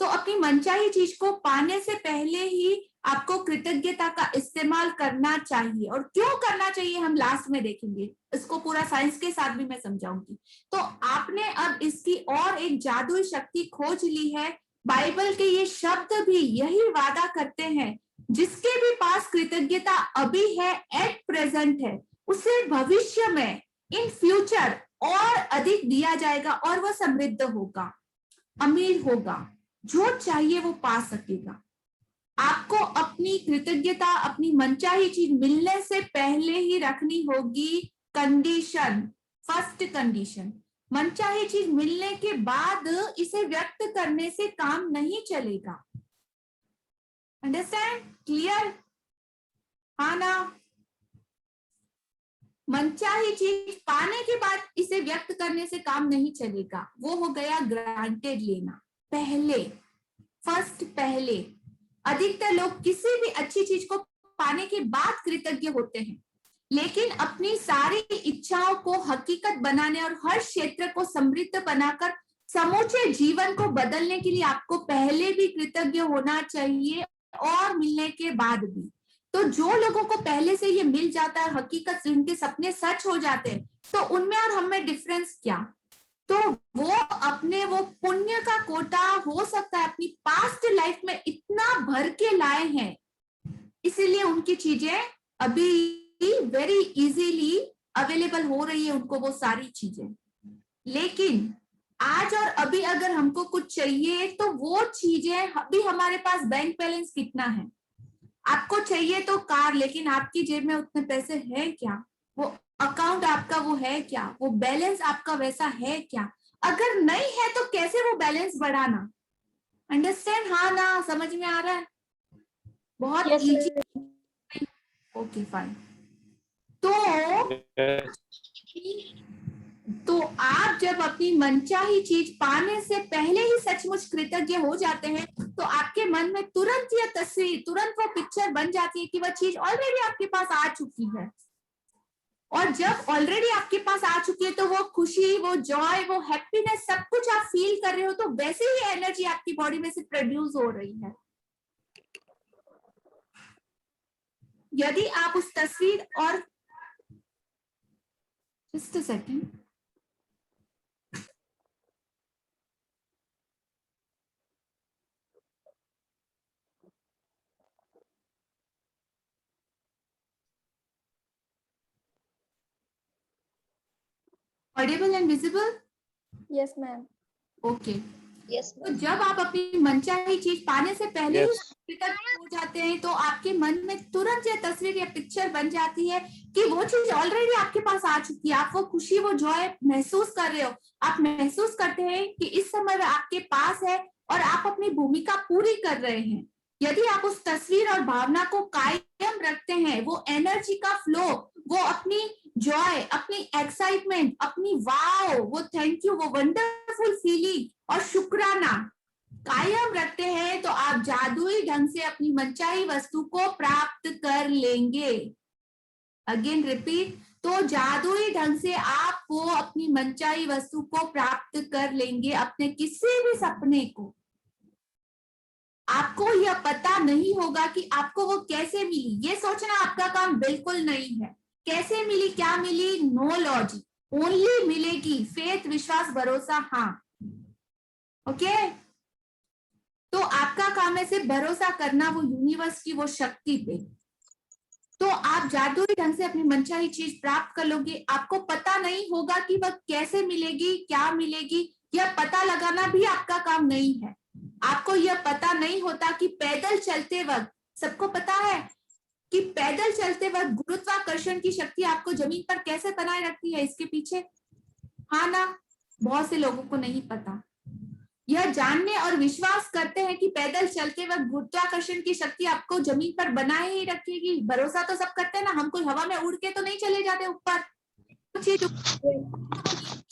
तो अपनी मनचाही चीज को पाने से पहले ही आपको कृतज्ञता का इस्तेमाल करना चाहिए। और क्यों करना चाहिए हम लास्ट में देखेंगे, इसको पूरा साइंस के साथ भी मैं समझाऊंगी। तो आपने अब इसकी और एक जादुई शक्ति खोज ली है। बाइबल के ये शब्द भी यही वादा करते हैं, जिसके भी पास कृतज्ञता अभी है, एट प्रेजेंट है, उसे भविष्य में, इन फ्यूचर और अधिक दिया जाएगा और वह समृद्ध होगा, अमीर होगा, जो चाहिए वो पा सकेगा। आपको अपनी कृतज्ञता अपनी मनचाही चीज मिलने से पहले ही रखनी होगी। कंडीशन, फर्स्ट कंडीशन, मनचाही चीज मिलने के बाद इसे व्यक्त करने से काम नहीं चलेगा। अंडरस्टैंड? क्लियर? हाँ ना? मनचाही चीज पाने के बाद इसे व्यक्त करने से काम नहीं चलेगा, वो हो गया ग्रांटेड लेना। पहले पहले अधिकतर लोग किसी भी अच्छी चीज को पाने के बाद कृतज्ञ होते हैं, लेकिन अपनी सारी इच्छाओं को हकीकत बनाने और हर क्षेत्र को समृद्ध बनाकर समूचे जीवन को बदलने के लिए आपको पहले भी कृतज्ञ होना चाहिए और मिलने के बाद भी। तो जो लोगों को पहले से ये मिल जाता है, हकीकत उनके सपने सच हो जाते हैं, तो उनमें और हमें डिफरेंस क्या? तो वो अपने वो पुण्य का कोटा हो सकता है अपनी पास्ट लाइफ में इतना भर के लाए हैं, इसीलिए उनकी चीजें अभी वेरी इजीली अवेलेबल हो रही है उनको वो सारी चीजें। लेकिन आज और अभी अगर हमको कुछ चाहिए तो वो चीजें अभी हमारे पास बैंक बैलेंस कितना है? आपको चाहिए तो कार, लेकिन आपकी जेब में उतने पैसे हैं क्या? वो अकाउंट आपका वो है क्या? वो बैलेंस आपका वैसा है क्या? अगर नहीं है तो कैसे वो बैलेंस बढ़ाना? अंडरस्टैंड? हाँ ना? समझ में आ रहा है? बहुत Yes, easy. sir. Okay fine. तो आप जब अपनी मनचाही चीज पाने से पहले ही सचमुच कृतज्ञ हो जाते हैं, तो आपके मन में तुरंत यह तस्वीर, तुरंत वो पिक्चर बन जाती है कि वह चीज ऑलरेडी आपके पास आ चुकी है। और जब ऑलरेडी आपके पास आ चुकी है तो वो खुशी, वो जॉय, वो हैप्पीनेस सब कुछ आप फील कर रहे हो, तो वैसे ही एनर्जी आपकी बॉडी में से प्रोड्यूस हो रही है। यदि आप उस तस्वीर और just a second, Audible and visible? Yes, ma'am. Okay. Yes, तो जब आप अपनी मनचाही चीज पाने से पहले Yes. ही कृतज्ञ हो जाते हैं, तो आपके मन में तुरंत यह तस्वीर या पिक्चर बन जाती है कि वो चीज ऑलरेडी आपके पास आ चुकी है। आप वो खुशी, वो जॉय महसूस कर रहे हो। आप महसूस करते हैं कि इस समय वह आपके पास है और आप अपनी भूमिका पूरी कर रहे हैं। यदि आप उस तस्वीर और भावना को कायम रखते हैं, वो एनर्जी का फ्लो, वो अपनी जॉय, अपनी एक्साइटमेंट, अपनी वाओ, वो थैंक यू, वो वंडरफुल फीलिंग और शुक्राना कायम रखते हैं, तो आप जादुई ढंग से अपनी मनचाही वस्तु को प्राप्त कर लेंगे। अगेन रिपीट, तो जादुई ढंग से आप वो अपनी मनचाही वस्तु को प्राप्त कर लेंगे, अपने किसी भी सपने को। आपको यह पता नहीं होगा कि आपको वो कैसे मिली, ये सोचना आपका काम बिल्कुल नहीं है। कैसे मिली, क्या मिली, नो लॉजिक, ओनली मिलेगी फेथ, विश्वास, भरोसा। हाँ, ओके। तो आपका काम है सिर्फ भरोसा करना वो यूनिवर्स की वो शक्ति पे। तो आप जादुई ढंग से अपनी मनचाही चीज प्राप्त कर लोगे। आपको पता नहीं होगा कि वह कैसे मिलेगी, क्या मिलेगी, यह पता लगाना भी आपका काम नहीं है। आपको यह पता नहीं होता कि पैदल चलते वक्त, सबको पता है कि पैदल चलते वक्त गुरुत्वाकर्षण की शक्ति आपको जमीन पर कैसे बनाए रखती है, इसके पीछे। हाँ ना? बहुत से लोगों को नहीं पता। यह जानने और विश्वास करते हैं कि पैदल चलते वक्त गुरुत्वाकर्षण की शक्ति आपको जमीन पर बनाए ही रखेगी। भरोसा तो सब करते हैं ना, हम कोई हवा में उड़ के तो नहीं चले जाते ऊपर, कुछ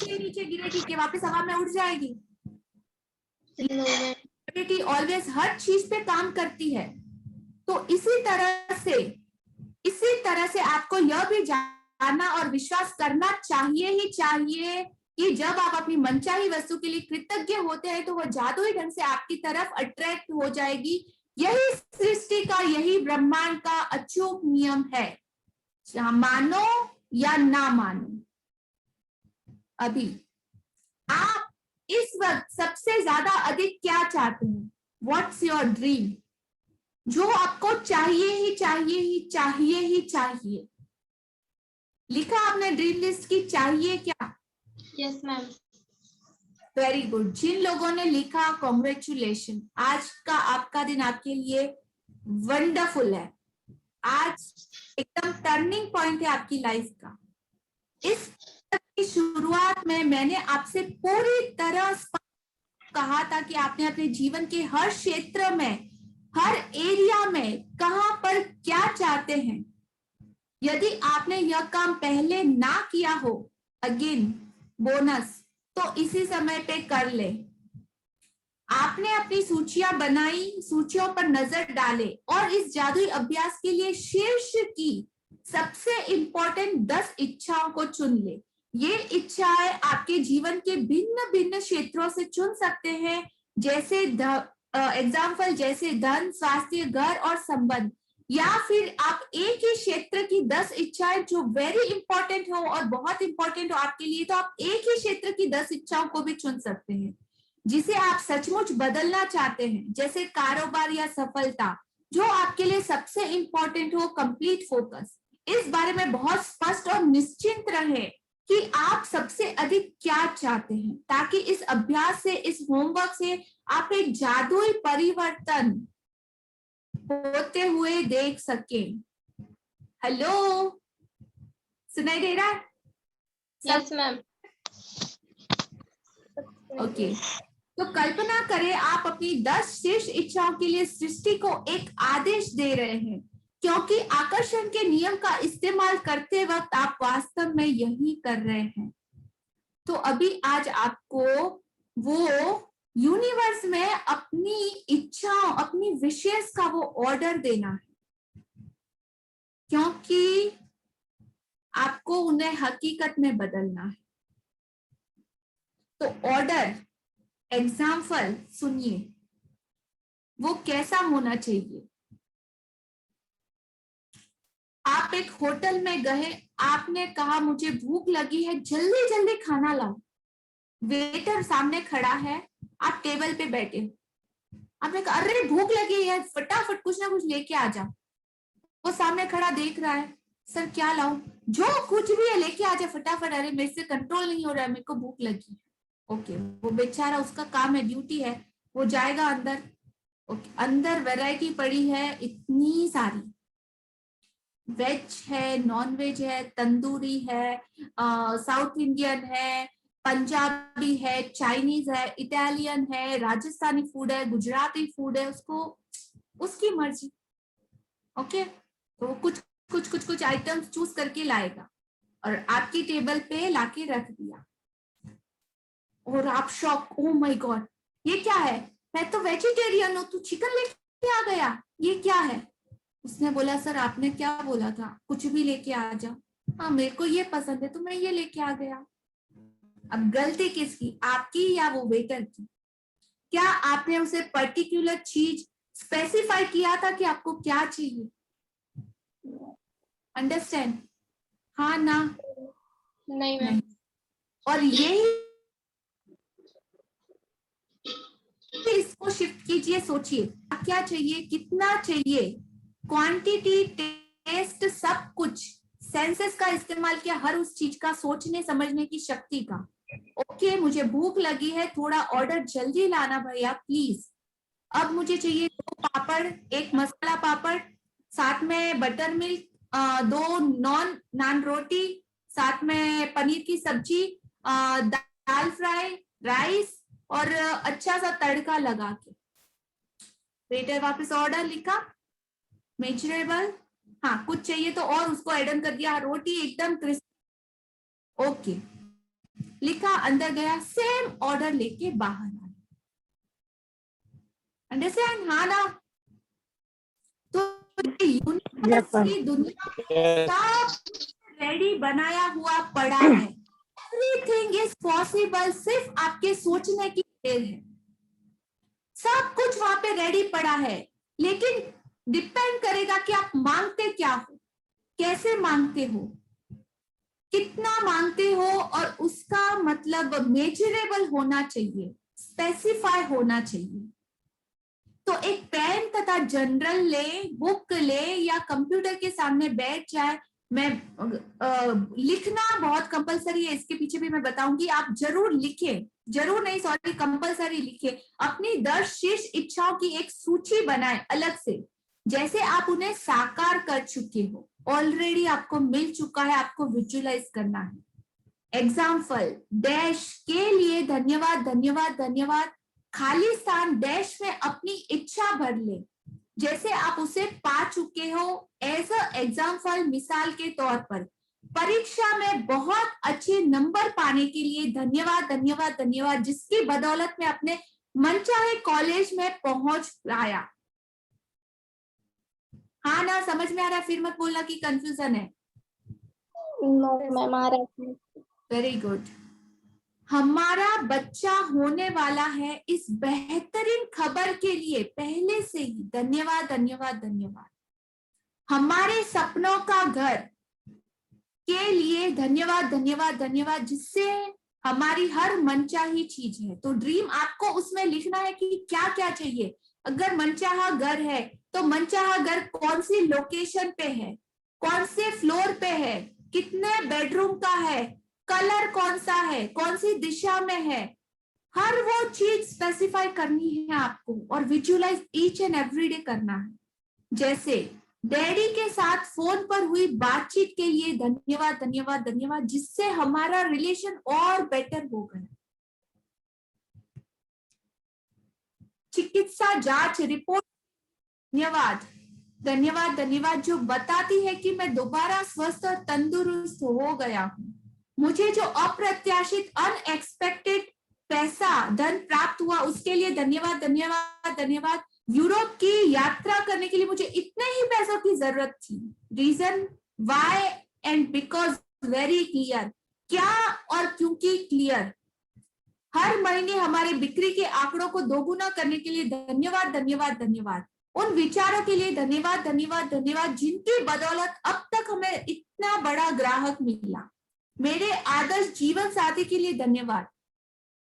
नीचे गिरेगी कि वापस हवा में उड़ जाएगी। ग्रेविटी ऑलवेज हर चीज पे काम करती है। तो इसी तरह से आपको यह भी जानना और विश्वास करना चाहिए ही चाहिए कि जब आप अपनी मनचाही वस्तु के लिए कृतज्ञ होते हैं, तो वह जादुई ढंग से आपकी तरफ अट्रैक्ट हो जाएगी। यही सृष्टि का, यही ब्रह्मांड का अचूक नियम है, मानो या ना मानो। अभी आप इस वक्त सबसे ज्यादा अधिक क्या चाहते हैं? What's your dream? जो आपको चाहिए ही चाहिए ही चाहिए ही चाहिए। लिखा आपने ड्रीम लिस्ट की चाहिए क्या? Yes ma'am. Very good. जिन लोगों ने लिखा, कॉन्ग्रेचुलेशन, आज का आपका दिन आपके लिए वंडरफुल है। आज एकदम टर्निंग पॉइंट है आपकी लाइफ का। इस की शुरुआत में मैंने आपसे पूरी तरह कहा था कि आपने अपने जीवन के हर क्षेत्र में हर एरिया में कहां पर क्या चाहते हैं। यदि आपने यह काम पहले ना किया हो, अगेन बोनस, तो इसी समय पे कर ले। आपने अपनी सूचियां बनाई, सूचियों पर नजर डाले और इस जादुई अभ्यास के लिए शीर्ष की सबसे इंपॉर्टेंट 10 इच्छाओं को चुन ले। ये इच्छाएं आपके जीवन के भिन्न भिन्न क्षेत्रों से चुन सकते हैं, जैसे एग्जाम्पल जैसे धन, स्वास्थ्य, घर और संबंध, या फिर आप एक ही क्षेत्र की 10 इच्छाएं जो वेरी इंपॉर्टेंट हो और बहुत इंपॉर्टेंट हो आपके लिए, तो आप एक ही क्षेत्र की 10 इच्छाओं को भी चुन सकते हैं जिसे आप सचमुच बदलना चाहते हैं, जैसे कारोबार या सफलता, जो आपके लिए सबसे इंपॉर्टेंट हो। कंप्लीट फोकस, इस बारे में बहुत स्पष्ट और निश्चिंत रहे कि आप सबसे अधिक क्या चाहते हैं, ताकि इस अभ्यास से, इस होमवर्क से आप एक जादुई परिवर्तन होते हुए देख सकें। हेलो, सुनाई दे रहा है? Yes ma'am. ओके, तो कल्पना करें आप अपनी 10 शीर्ष इच्छाओं के लिए सृष्टि को एक आदेश दे रहे हैं, क्योंकि आकर्षण के नियम का इस्तेमाल करते वक्त आप वास्तव में यही कर रहे हैं। तो अभी आज आपको वो यूनिवर्स में अपनी इच्छाओं, अपनी विशेष का वो ऑर्डर देना है, क्योंकि आपको उन्हें हकीकत में बदलना है। तो ऑर्डर, एग्जाम्पल सुनिए, वो कैसा होना चाहिए। आप एक होटल में गए, आपने कहा मुझे भूख लगी है, जल्दी जल्दी खाना लाओ। वेटर सामने खड़ा है, आप टेबल पे बैठे हो, आपने कहा अरे भूख लगी है, फटाफट कुछ ना कुछ लेके आ जाओ। वो सामने खड़ा देख रहा है, सर क्या लाऊं? जो कुछ भी है लेके आ जाए फटाफट, अरे मेरे से कंट्रोल नहीं हो रहा है, मेरे को भूख लगी है। ओके, वो बेचारा, उसका काम है, ड्यूटी है, वो जाएगा अंदर। ओके, अंदर वैरायटी पड़ी है इतनी सारी, वेज है, नॉन वेज है, तंदूरी है, साउथ इंडियन है, पंजाबी है, चाइनीज है, इटालियन है, राजस्थानी फूड है, गुजराती फूड है, उसको उसकी मर्जी। ओके, तो कुछ आइटम्स चूज करके लाएगा और आपकी टेबल पे लाके रख दिया और आप शॉक, ओ माय गॉड, ये क्या है? मैं तो वेजिटेरियन हूँ, तू चिकन लेके आ गया, ये क्या है? उसने बोला सर आपने क्या बोला था, कुछ भी लेके आ जाओ। हाँ मेरे को ये पसंद है तो मैं ये लेके आ गया। अब गलती किसकी, आपकी या वो वेटर की? क्या आपने उसे पर्टिकुलर चीज स्पेसिफाई किया था कि आपको क्या चाहिए? अंडरस्टैंड? हाँ ना? नहीं मैम। और यही इसको शिफ्ट कीजिए, सोचिए क्या चाहिए, कितना चाहिए, क्वांटिटी, टेस्ट, सब कुछ, सेंसेस का इस्तेमाल किया, हर उस चीज का, सोचने समझने की शक्ति का। ओके, मुझे भूख लगी है, थोड़ा ऑर्डर जल्दी लाना भैया प्लीज। अब मुझे चाहिए 2 पापड़, 1 मसाला पापड़, साथ में बटर मिल्क, 2 नान रोटी, साथ में पनीर की सब्जी, दाल फ्राई, राइस और अच्छा सा तड़का लगा के। वेटर वापस ऑर्डर लिखा, मेजरेबल, हाँ कुछ चाहिए तो और उसको एड ऑन कर दिया, रोटी एकदम क्रिस्पी। ओके, लिखा, अंदर गया, सेम ऑर्डर लेके बाहर आया। अंडरस्टैंड? हाँ ना? तो यूनिवर्स की दुनिया सब रेडी बनाया हुआ पड़ा है। एवरीथिंग इज पॉसिबल, सिर्फ आपके सोचने की देर है। सब कुछ वहां पे रेडी पड़ा है, लेकिन डिपेंड करेगा कि आप मांगते क्या हो, कैसे मांगते हो, कितना मांगते हो, और उसका मतलब मेजरेबल होना चाहिए, स्पेसिफाई होना चाहिए। तो एक पेन तथा जनरल ले, बुक ले, या कंप्यूटर के सामने बैठ जाए। मैं लिखना बहुत कंपलसरी है, इसके पीछे भी मैं बताऊंगी, आप जरूर लिखें, जरूर नहीं सॉरी कंपलसरी लिखें। अपनी 10 शीर्ष इच्छाओं की एक सूची बनाएं अलग से, जैसे आप उन्हें साकार कर चुके हो, ऑलरेडी आपको मिल चुका है, आपको विजुअलाइज करना है। एग्जाम्पल, डैश के लिए धन्यवाद, धन्यवाद, धन्यवाद, खाली स्थान डैश में अपनी इच्छा भर ले। जैसे आप उसे पा चुके हो। एज अ एग्जाम्पल, मिसाल के तौर पर, परीक्षा में बहुत अच्छे नंबर पाने के लिए धन्यवाद धन्यवाद धन्यवाद, जिसकी बदौलत मैं अपने मनचाहे कॉलेज में पहुंच पाया। हाँ ना, समझ में आ रहा है? फिर मत बोलना कि कंफ्यूजन है। नो मैम, आ रहा है। Very good. हमारा बच्चा होने वाला है, इस बेहतरीन खबर के लिए पहले से ही धन्यवाद धन्यवाद धन्यवाद। हमारे सपनों का घर के लिए धन्यवाद धन्यवाद धन्यवाद, जिससे हमारी हर मनचाही चीज है। तो ड्रीम आपको उसमें लिखना है कि क्या क्या चाहिए। अगर मनचाहा घर है तो मनचाहा घर कौन सी लोकेशन पे है, कौन से फ्लोर पे है, कितने बेडरूम का है, कलर कौन सा है, कौन सी दिशा में है, हर वो चीज स्पेसिफाई करनी है आपको और visualise each and every day करना है। जैसे डैडी के साथ फोन पर हुई बातचीत के लिए धन्यवाद धन्यवाद धन्यवाद, जिससे हमारा रिलेशन और बेटर हो गया। चिकित्सा जांच रिपोर्ट धन्यवाद धन्यवाद धन्यवाद, जो बताती है कि मैं दोबारा स्वस्थ और तंदुरुस्त हो गया हूँ। मुझे जो अप्रत्याशित अनएक्सपेक्टेड पैसा धन प्राप्त हुआ, उसके लिए धन्यवाद धन्यवाद धन्यवाद। यूरोप की यात्रा करने के लिए मुझे इतने ही पैसों की जरूरत थी। Reason why and because very clear, क्या और क्योंकि क्लियर। हर महीने हमारे बिक्री के आंकड़ों को दोगुना करने के लिए धन्यवाद धन्यवाद धन्यवाद। उन विचारों के लिए धन्यवाद धन्यवाद धन्यवाद, जिनकी बदौलत अब तक हमें इतना बड़ा ग्राहक मिला। मेरे आदर्श जीवन साथी के लिए धन्यवाद।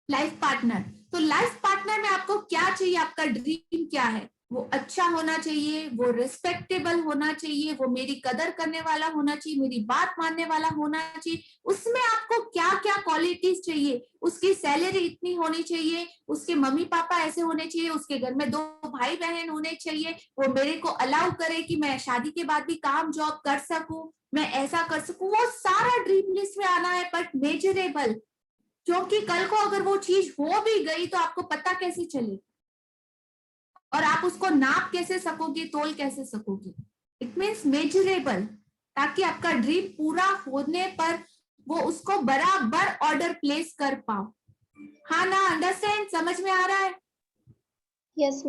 लाइफ पार्टनर, तो लाइफ पार्टनर में आपको क्या चाहिए, आपका ड्रीम क्या है? वो अच्छा होना चाहिए, वो रिस्पेक्टेबल होना चाहिए, वो मेरी कदर करने वाला होना चाहिए, मेरी बात मानने वाला होना चाहिए। उसमें आपको क्या क्या क्वालिटीज चाहिए? उसकी सैलरी इतनी होनी चाहिए, उसके मम्मी पापा ऐसे होने चाहिए, उसके घर में 2 भाई बहन होने चाहिए, वो मेरे को अलाउ करे कि मैं शादी के बाद भी काम जॉब कर सकूं, मैं ऐसा कर सकूं। वो सारा ड्रीम लिस्ट में आना है, बट मेजरेबल, क्योंकि कल को अगर वो चीज हो भी गई तो आपको पता कैसे चले और आप उसको नाप कैसे सकोगे, तोल कैसे सकोगे। इट मीन्स मेजरेबल, ताकि आपका ड्रीम पूरा होने पर वो उसको बराबर ऑर्डर प्लेस कर पाओ। हाँ ना, अंडरस्टैंड? समझ में आ रहा है? Yes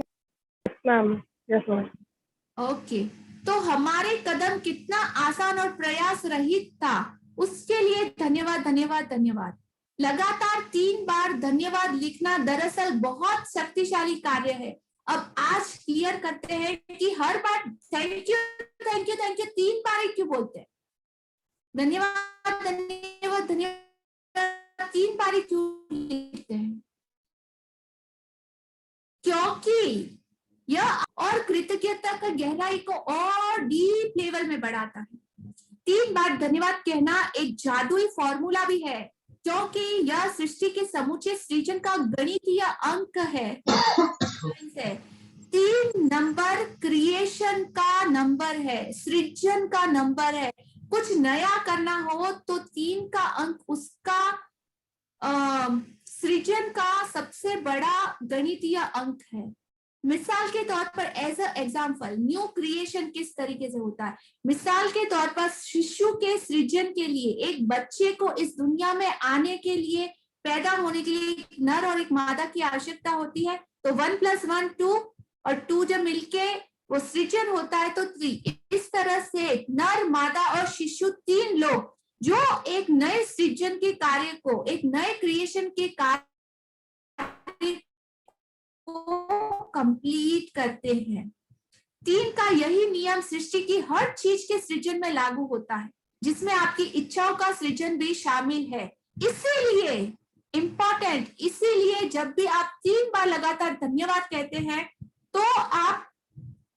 ma'am, yes ma'am. Okay, तो हमारे कदम कितना आसान और प्रयास रहित था, उसके लिए धन्यवाद धन्यवाद धन्यवाद। लगातार 3 बार धन्यवाद लिखना दरअसल बहुत शक्तिशाली कार्य है। अब आज क्लियर करते हैं कि हर बार thank you thank you thank you 3 बार ही क्यों बोलते हैं? धन्यवाद धन्यवाद धन्यवाद 3 बार ही क्यों लिखते हैं? क्योंकि यह और कृतज्ञता का गहराई को और डीप लेवल में बढ़ाता है। 3 बार धन्यवाद कहना एक जादुई फॉर्मूला भी है, क्योंकि यह सृष्टि के समूचे सृजन का गणितीय अंक है। 3 नंबर क्रिएशन का नंबर है, सृजन का नंबर है। कुछ नया करना हो तो 3 का अंक उसका सृजन का सबसे बड़ा गणितीय अंक है। मिसाल के तौर पर as a example, new creation किस तरीके से होता है? मिसाल के तौर पर शिशु के सृजन के लिए, एक बच्चे को इस दुनिया में आने के लिए, पैदा होने के लिए एक नर और एक मादा की आवश्यकता होती है। तो 1 + 1 2, और 2 जब मिलके वो सृजन होता है तो 3। इस तरह से नर, मादा और शिशु 3 लोग जो एक नए सृजन के कार्य को, एक नए क्रिएशन के कार्य को कंप्लीट करते हैं। 3 का यही नियम सृष्टि की हर चीज के सृजन में लागू होता है, जिसमें आपकी इच्छाओं का सृजन भी शामिल है। इसीलिए इंपॉर्टेंट, इसीलिए जब भी आप 3 बार लगातार धन्यवाद कहते हैं तो आप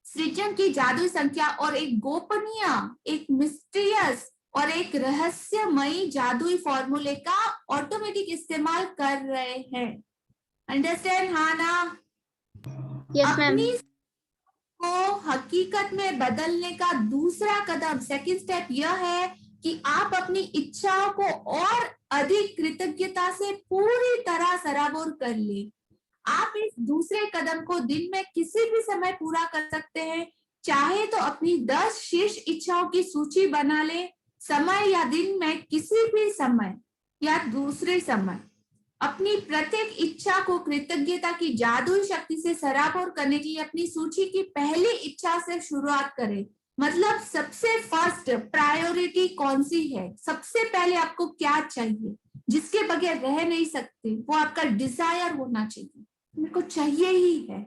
सृजन की जादुई संख्या और एक गोपनीय, एक मिस्टीरियस और एक रहस्यमयी जादुई फॉर्मूले का ऑटोमेटिक इस्तेमाल कर रहे हैं। अंडरस्टैंड? हाँ ना? Yes ma'am. अपनी को हकीकत में बदलने का दूसरा कदम, सेकंड स्टेप यह है कि आप अपनी इच्छाओं को और अधिक कृतज्ञता से पूरी तरह सराबोर कर ले। आप इस दूसरे कदम को दिन में किसी भी समय पूरा कर सकते हैं। चाहे तो अपनी 10 शीर्ष इच्छाओं की सूची बना ले, समय या दिन में किसी भी समय या दूसरे समय अपनी प्रत्येक इच्छा को कृतज्ञता की जादुई शक्ति से सराबोर करने के लिए अपनी सूची की पहली इच्छा से शुरुआत करें। मतलब सबसे फर्स्ट प्रायोरिटी कौन सी है, सबसे पहले आपको क्या चाहिए जिसके बगैर रह नहीं सकते, वो आपका डिजायर होना चाहिए, मेरे को चाहिए ही है।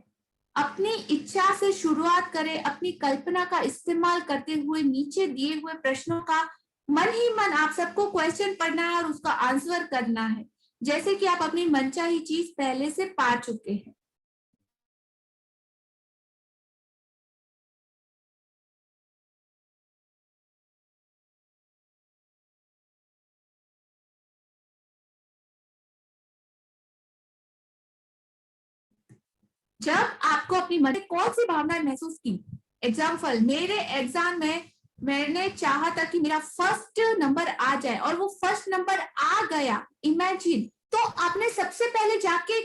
अपनी इच्छा से शुरुआत करें। अपनी कल्पना का इस्तेमाल करते हुए नीचे दिए हुए प्रश्नों का मन ही मन आप सबको क्वेश्चन पढ़ना है और उसका आंसर करना है, जैसे कि आप अपनी मनचाही चीज पहले से पा चुके हैं। जब आपको अपनी मन में कौन सी भावनाएं महसूस की, एग्जाम्पल मेरे एग्जाम में मैंने चाहा था कि मेरा फर्स्ट नंबर आ जाए और वो फर्स्ट नंबर आ गया, इमेजिन, तो आपने सबसे पहले जाके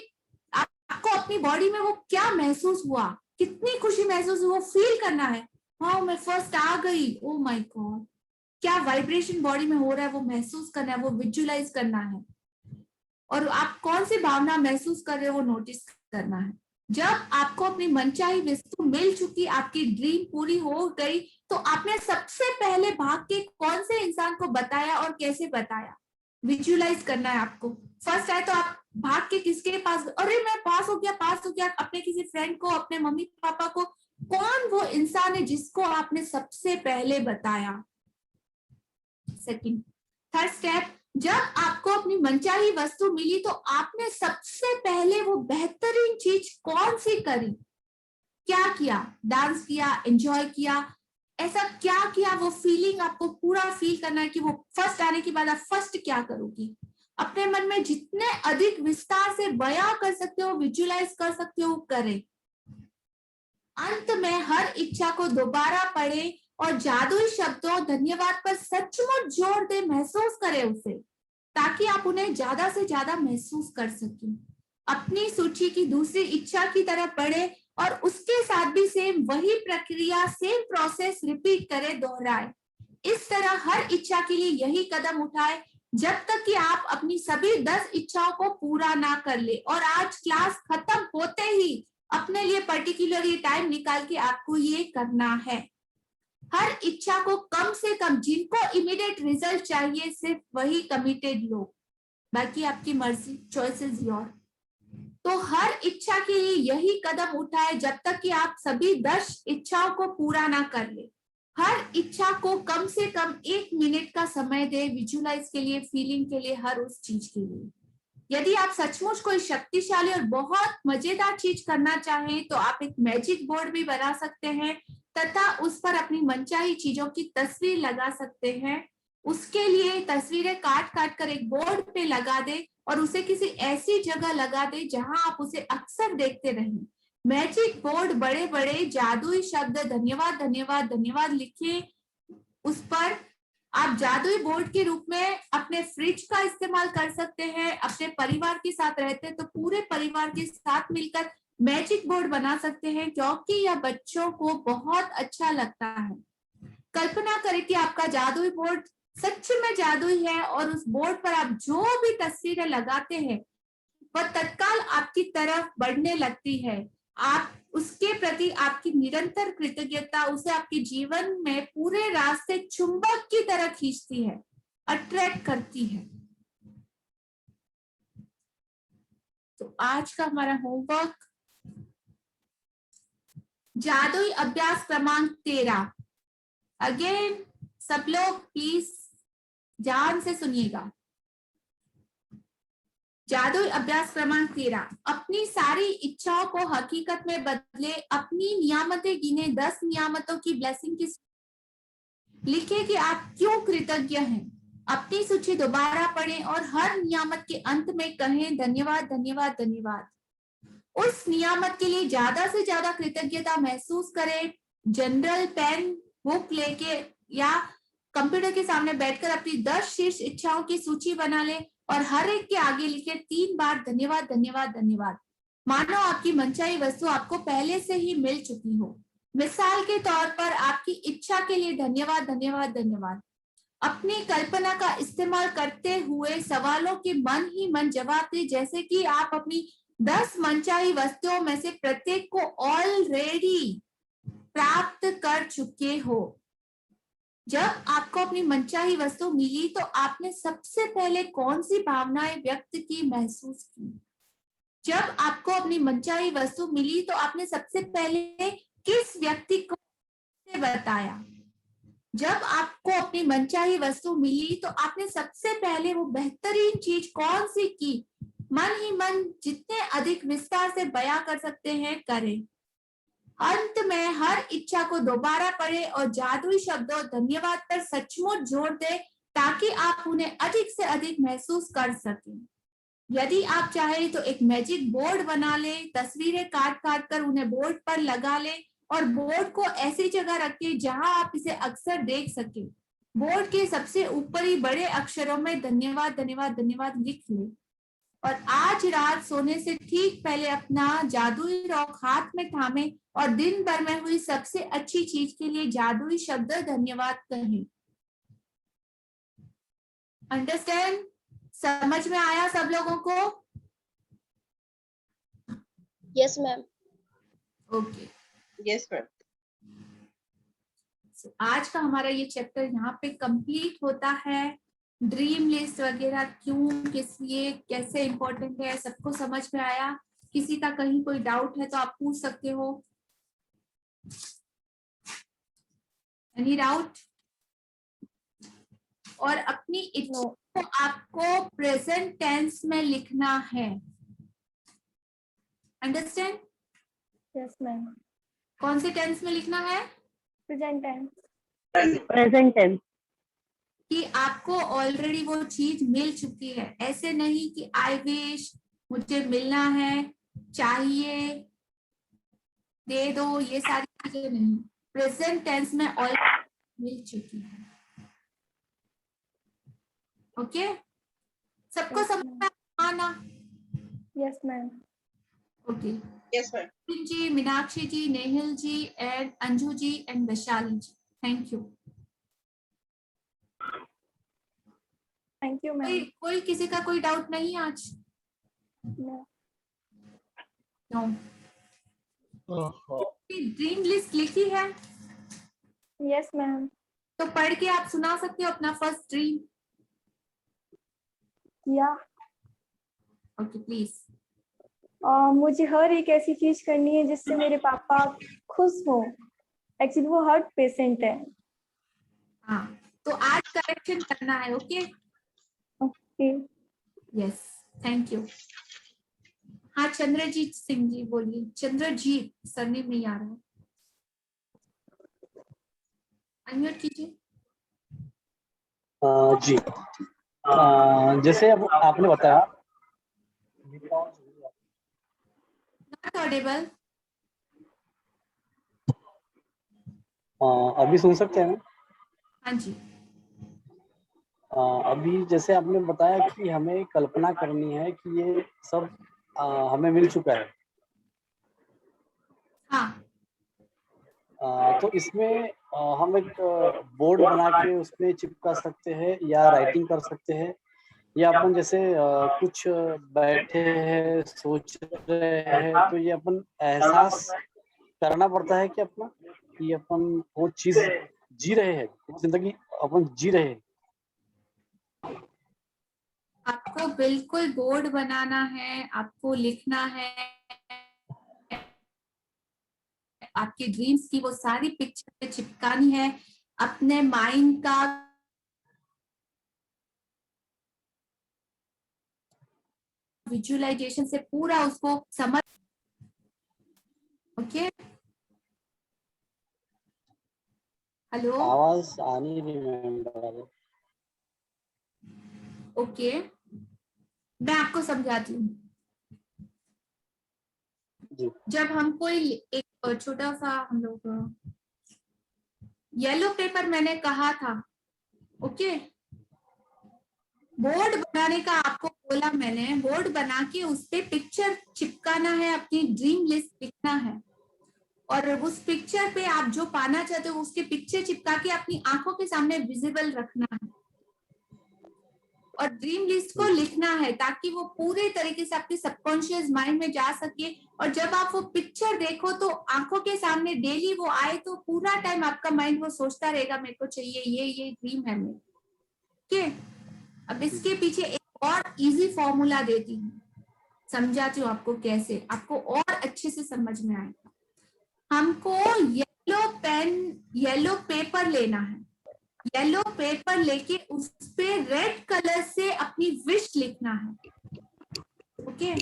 आपको अपनी बॉडी में वो क्या महसूस हुआ, कितनी खुशी महसूस हुई, वो फील करना है। हाँ मैं फर्स्ट आ गई, ओ माय गॉड, क्या वाइब्रेशन बॉडी में हो रहा है वो महसूस करना है, वो विजुअलाइज करना है। और आप कौन सी भावना महसूस कर रहे हो वो नोटिस करना है। जब आपको अपनी मनचाही वस्तु मिल चुकी, आपकी ड्रीम पूरी हो गई, तो आपने सबसे पहले भाग के कौन से इंसान को बताया और कैसे बताया, विजुअलाइज करना है आपको। फर्स्ट आए तो आप भाग के किसके पास, अरे मैं पास हो गया, अपने किसी फ्रेंड को, अपने मम्मी पापा को, कौन वो इंसान है जिसको आपने सबसे पहले बताया। सेकंड, थर्ड स्टेप, जब आपको अपनी मनचाही वस्तु मिली तो आपने सबसे पहले वो बेहतरीन चीज कौन सी करी, क्या किया, डांस किया, एंजॉय किया, ऐसा क्या किया, वो फीलिंग आपको पूरा फील करना है कि वो फर्स्ट आने के बाद आप फर्स्ट क्या करोगी। अपने मन में जितने अधिक विस्तार से बयां कर सकते हो, विजुअलाइज कर सकते हो, करें। अंत में हर इच्छा को दोबारा पढ़े और जादुई शब्दों धन्यवाद पर सचमुच जोर दे, महसूस करें उसे, ताकि आप उन्हें ज्यादा से ज्यादा महसूस कर सकें। अपनी सूची की दूसरी इच्छा की तरह पढ़े और उसके साथ भी सेम वही प्रक्रिया, सेम प्रोसेस रिपीट करें, दोहराए। इस तरह हर इच्छा के लिए यही कदम उठाए जब तक कि आप अपनी सभी 10 इच्छाओं को पूरा ना कर ले। और आज क्लास खत्म होते ही अपने लिए पर्टिकुलरली टाइम निकाल के आपको ये करना है। हर इच्छा को कम से कम, जिनको इमीडिएट रिजल्ट चाहिए सिर्फ वही कमिटेड लोग, बाकी आपकी मर्जी, चॉइस इज योर। तो हर इच्छा के लिए यही कदम उठाए जब तक कि आप सभी 10 इच्छाओं को पूरा ना कर ले। हर इच्छा को कम से कम 1 मिनट का समय दे, विजुअलाइज के लिए, फीलिंग के लिए, हर उस चीज के लिए। यदि आप सचमुच कोई शक्तिशाली और बहुत मजेदार चीज करना चाहें तो आप एक मैजिक बोर्ड भी बना सकते हैं तथा उस पर अपनी मनचाही चीजों की तस्वीर लगा सकते हैं। उसके लिए तस्वीरें काट काट कर एक बोर्ड पे लगा दे और उसे किसी ऐसी जगह लगा दे जहां आप उसे अक्सर देखते रहें। मैजिक बोर्ड बड़े बड़े जादुई शब्द धन्यवाद धन्यवाद धन्यवाद लिखे उस पर। आप जादुई बोर्ड के रूप में अपने फ्रिज का इस्तेमाल कर सकते हैं। अपने परिवार के साथ रहते हैं तो पूरे परिवार के साथ मिलकर मैजिक बोर्ड बना सकते हैं, क्योंकि यह बच्चों को बहुत अच्छा लगता है। कल्पना करें कि आपका जादुई बोर्ड सच में जादुई है और उस बोर्ड पर आप जो भी तस्वीरें लगाते हैं वह तत्काल आपकी तरफ बढ़ने लगती है। आप उसके प्रति आपकी निरंतर कृतज्ञता उसे आपके जीवन में पूरे रास्ते चुंबक की तरह खींचती है, अट्रैक्ट करती है। तो आज का हमारा होमवर्क, जादुई अभ्यास क्रमांक 13। अगेन सब लोग प्लीज ध्यान से सुनिएगा। जादुई अभ्यास क्रमांक 13, अपनी सारी इच्छाओं को हकीकत में बदले। अपनी नियामतें गिने, 10 नियामतों की ब्लेसिंग की लिखे कि आप क्यों कृतज्ञ हैं। अपनी सूची दोबारा पढ़ें और हर नियामत के अंत में कहें धन्यवाद धन्यवाद धन्यवाद। उस नियामत के लिए ज्यादा से ज्यादा कृतज्ञता महसूस करें। जनरल पेन बुक लेके या कंप्यूटर के सामने बैठकर अपनी 10 शीर्ष इच्छाओं की सूची बना ले और हर एक के आगे लिखे 3 बार धन्यवाद धन्यवाद धन्यवाद। मानो आपकी मनचाही वस्तु आपको पहले से ही मिल चुकी हो। मिसाल के तौर पर आपकी इच्छा के लिए धन्यवाद, धन्यवाद, धन्यवाद। अपनी कल्पना का इस्तेमाल करते हुए सवालों के मन ही मन जवाब दें, जैसे कि आप अपनी 10 मनचाही वस्तुओं में से प्रत्येक को ऑलरेडी प्राप्त कर चुके हो। जब आपको अपनी मनचाही वस्तु मिली तो आपने सबसे पहले कौन सी भावनाएं व्यक्त की, महसूस की? जब आपको अपनी मनचाही वस्तु मिली तो आपने सबसे पहले किस व्यक्ति को बताया? जब आपको अपनी मनचाही वस्तु मिली तो आपने सबसे पहले वो बेहतरीन चीज कौन सी की? मन ही मन जितने अधिक विस्तार से बयां कर सकते हैं करें। अंत में हर इच्छा को दोबारा पढ़े और जादुई शब्दों धन्यवाद पर सचमुच जोर दे, ताकि आप उन्हें अधिक से अधिक महसूस कर सकें। यदि आप चाहें तो एक मैजिक बोर्ड बना ले, तस्वीरें काट काट कर उन्हें बोर्ड पर लगा ले और बोर्ड को ऐसी जगह रखें जहां आप इसे अक्सर देख सके। बोर्ड के सबसे ऊपरी बड़े अक्षरों में धन्यवाद, धन्यवाद, धन्यवाद लिख ले और आज रात सोने से ठीक पहले अपना जादुई रॉक हाथ में थामे और दिन भर में हुई सबसे अच्छी चीज के लिए जादुई शब्द धन्यवाद कहें। अंडरस्टैंड? समझ में आया सब लोगों को? Yes ma'am. Okay, yes ma'am. आज का हमारा ये चैप्टर यहाँ पे कंप्लीट होता है। ड्रीम लिस्ट वगैरह क्यों, किस लिए, कैसे इंपॉर्टेंट है, सबको समझ में आया? किसी का कहीं कोई डाउट है तो आप पूछ सकते हो। Any doubt? और अपनी इच्छा को आपको प्रेजेंट टेंस में लिखना है। अंडरस्टैंड? Yes ma'am. कौन से टेंस में लिखना है? Present tense. Present tense. कि आपको ऑलरेडी वो चीज मिल चुकी है। ऐसे नहीं कि आई विश, मुझे मिलना है, चाहिए, दे दो, ये सारी चीजें नहीं। प्रेजेंट टेंस में ऑलरेडी मिल चुकी है। ओके, सबको समझ में आना? Yes ma'am. Okay, yes ma'am. जी, Meenakshi ji, Nehil ji and Anju ji and Vaishali ji, thank you. Thank you ma'am. कोई किसी का कोई डाउट नहीं आज? नो। ड्रीम लिस्ट लिखी है? Yes ma'am. तो पढ़ के आप सुना सकते हो अपना फर्स्ट ड्रीम? या ओके, प्लीज। मुझे हर एक ऐसी चीज करनी है जिससे मेरे पापा खुश हो। एक्चुअली वो हार्ट पेशेंट है। हाँ, तो आज करेक्शन करना है। Okay okay. Yes, thank you. हाँ, चंद्रजीत सिंह जी बोलिए। चंद्रजीत, सरनेम नहीं आ रहा है, अनम्यूट कीजिए। जी, जैसे अब आपने बताया, नॉट ऑडिबल। अभी सुन सकते हैं ना? हाँ जी। अभी जैसे आपने बताया कि हमें कल्पना करनी है कि ये सब हमें मिल चुका है। हाँ, तो इसमें हम एक बोर्ड बना के उसमें चिपका सकते हैं या राइटिंग कर सकते हैं, या अपन जैसे कुछ बैठे हैं सोच रहे हैं तो ये अपन एहसास करना पड़ता है कि अपना कि अपन वो चीज जी रहे हैं, जिंदगी अपन जी रहे हैं। आपको बिल्कुल बोर्ड बनाना है, आपको लिखना है आपके ड्रीम्स की, वो सारी पिक्चर पे चिपकानी है। अपने माइंड का विजुअलाइजेशन से पूरा उसको समझ। ओके, हेलो, आवाज आनी नहीं मैम बराबर। ओके, मैं आपको समझाती हूँ। जब हम कोई एक छोटा सा, हम लोग येलो पेपर मैंने कहा था, ओके, बोर्ड बनाने का आपको बोला मैंने, बोर्ड बना के उस पे पिक्चर चिपकाना है, अपनी ड्रीम लिस्ट लिखना है, और उस पिक्चर पे आप जो पाना चाहते हो उसके पिक्चर चिपका के अपनी आंखों के सामने विजिबल रखना है, और ड्रीम लिस्ट को लिखना है ताकि वो पूरे तरीके से आपके सबकॉन्शियस माइंड में जा सके, और जब आप वो पिक्चर देखो तो आंखों के सामने डेली वो आए तो पूरा टाइम आपका माइंड वो सोचता रहेगा मेरे को चाहिए ये ड्रीम है मेरी। ओके, अब इसके पीछे एक और इजी फॉर्मूला देती हूँ, समझाती हूँ आपको कैसे आपको और अच्छे से समझ में आएगा। हमको येलो पेन, येलो पेपर लेना है, येलो पेपर लेके उस पे रेड कलर से अपनी विश लिखना है। ओके,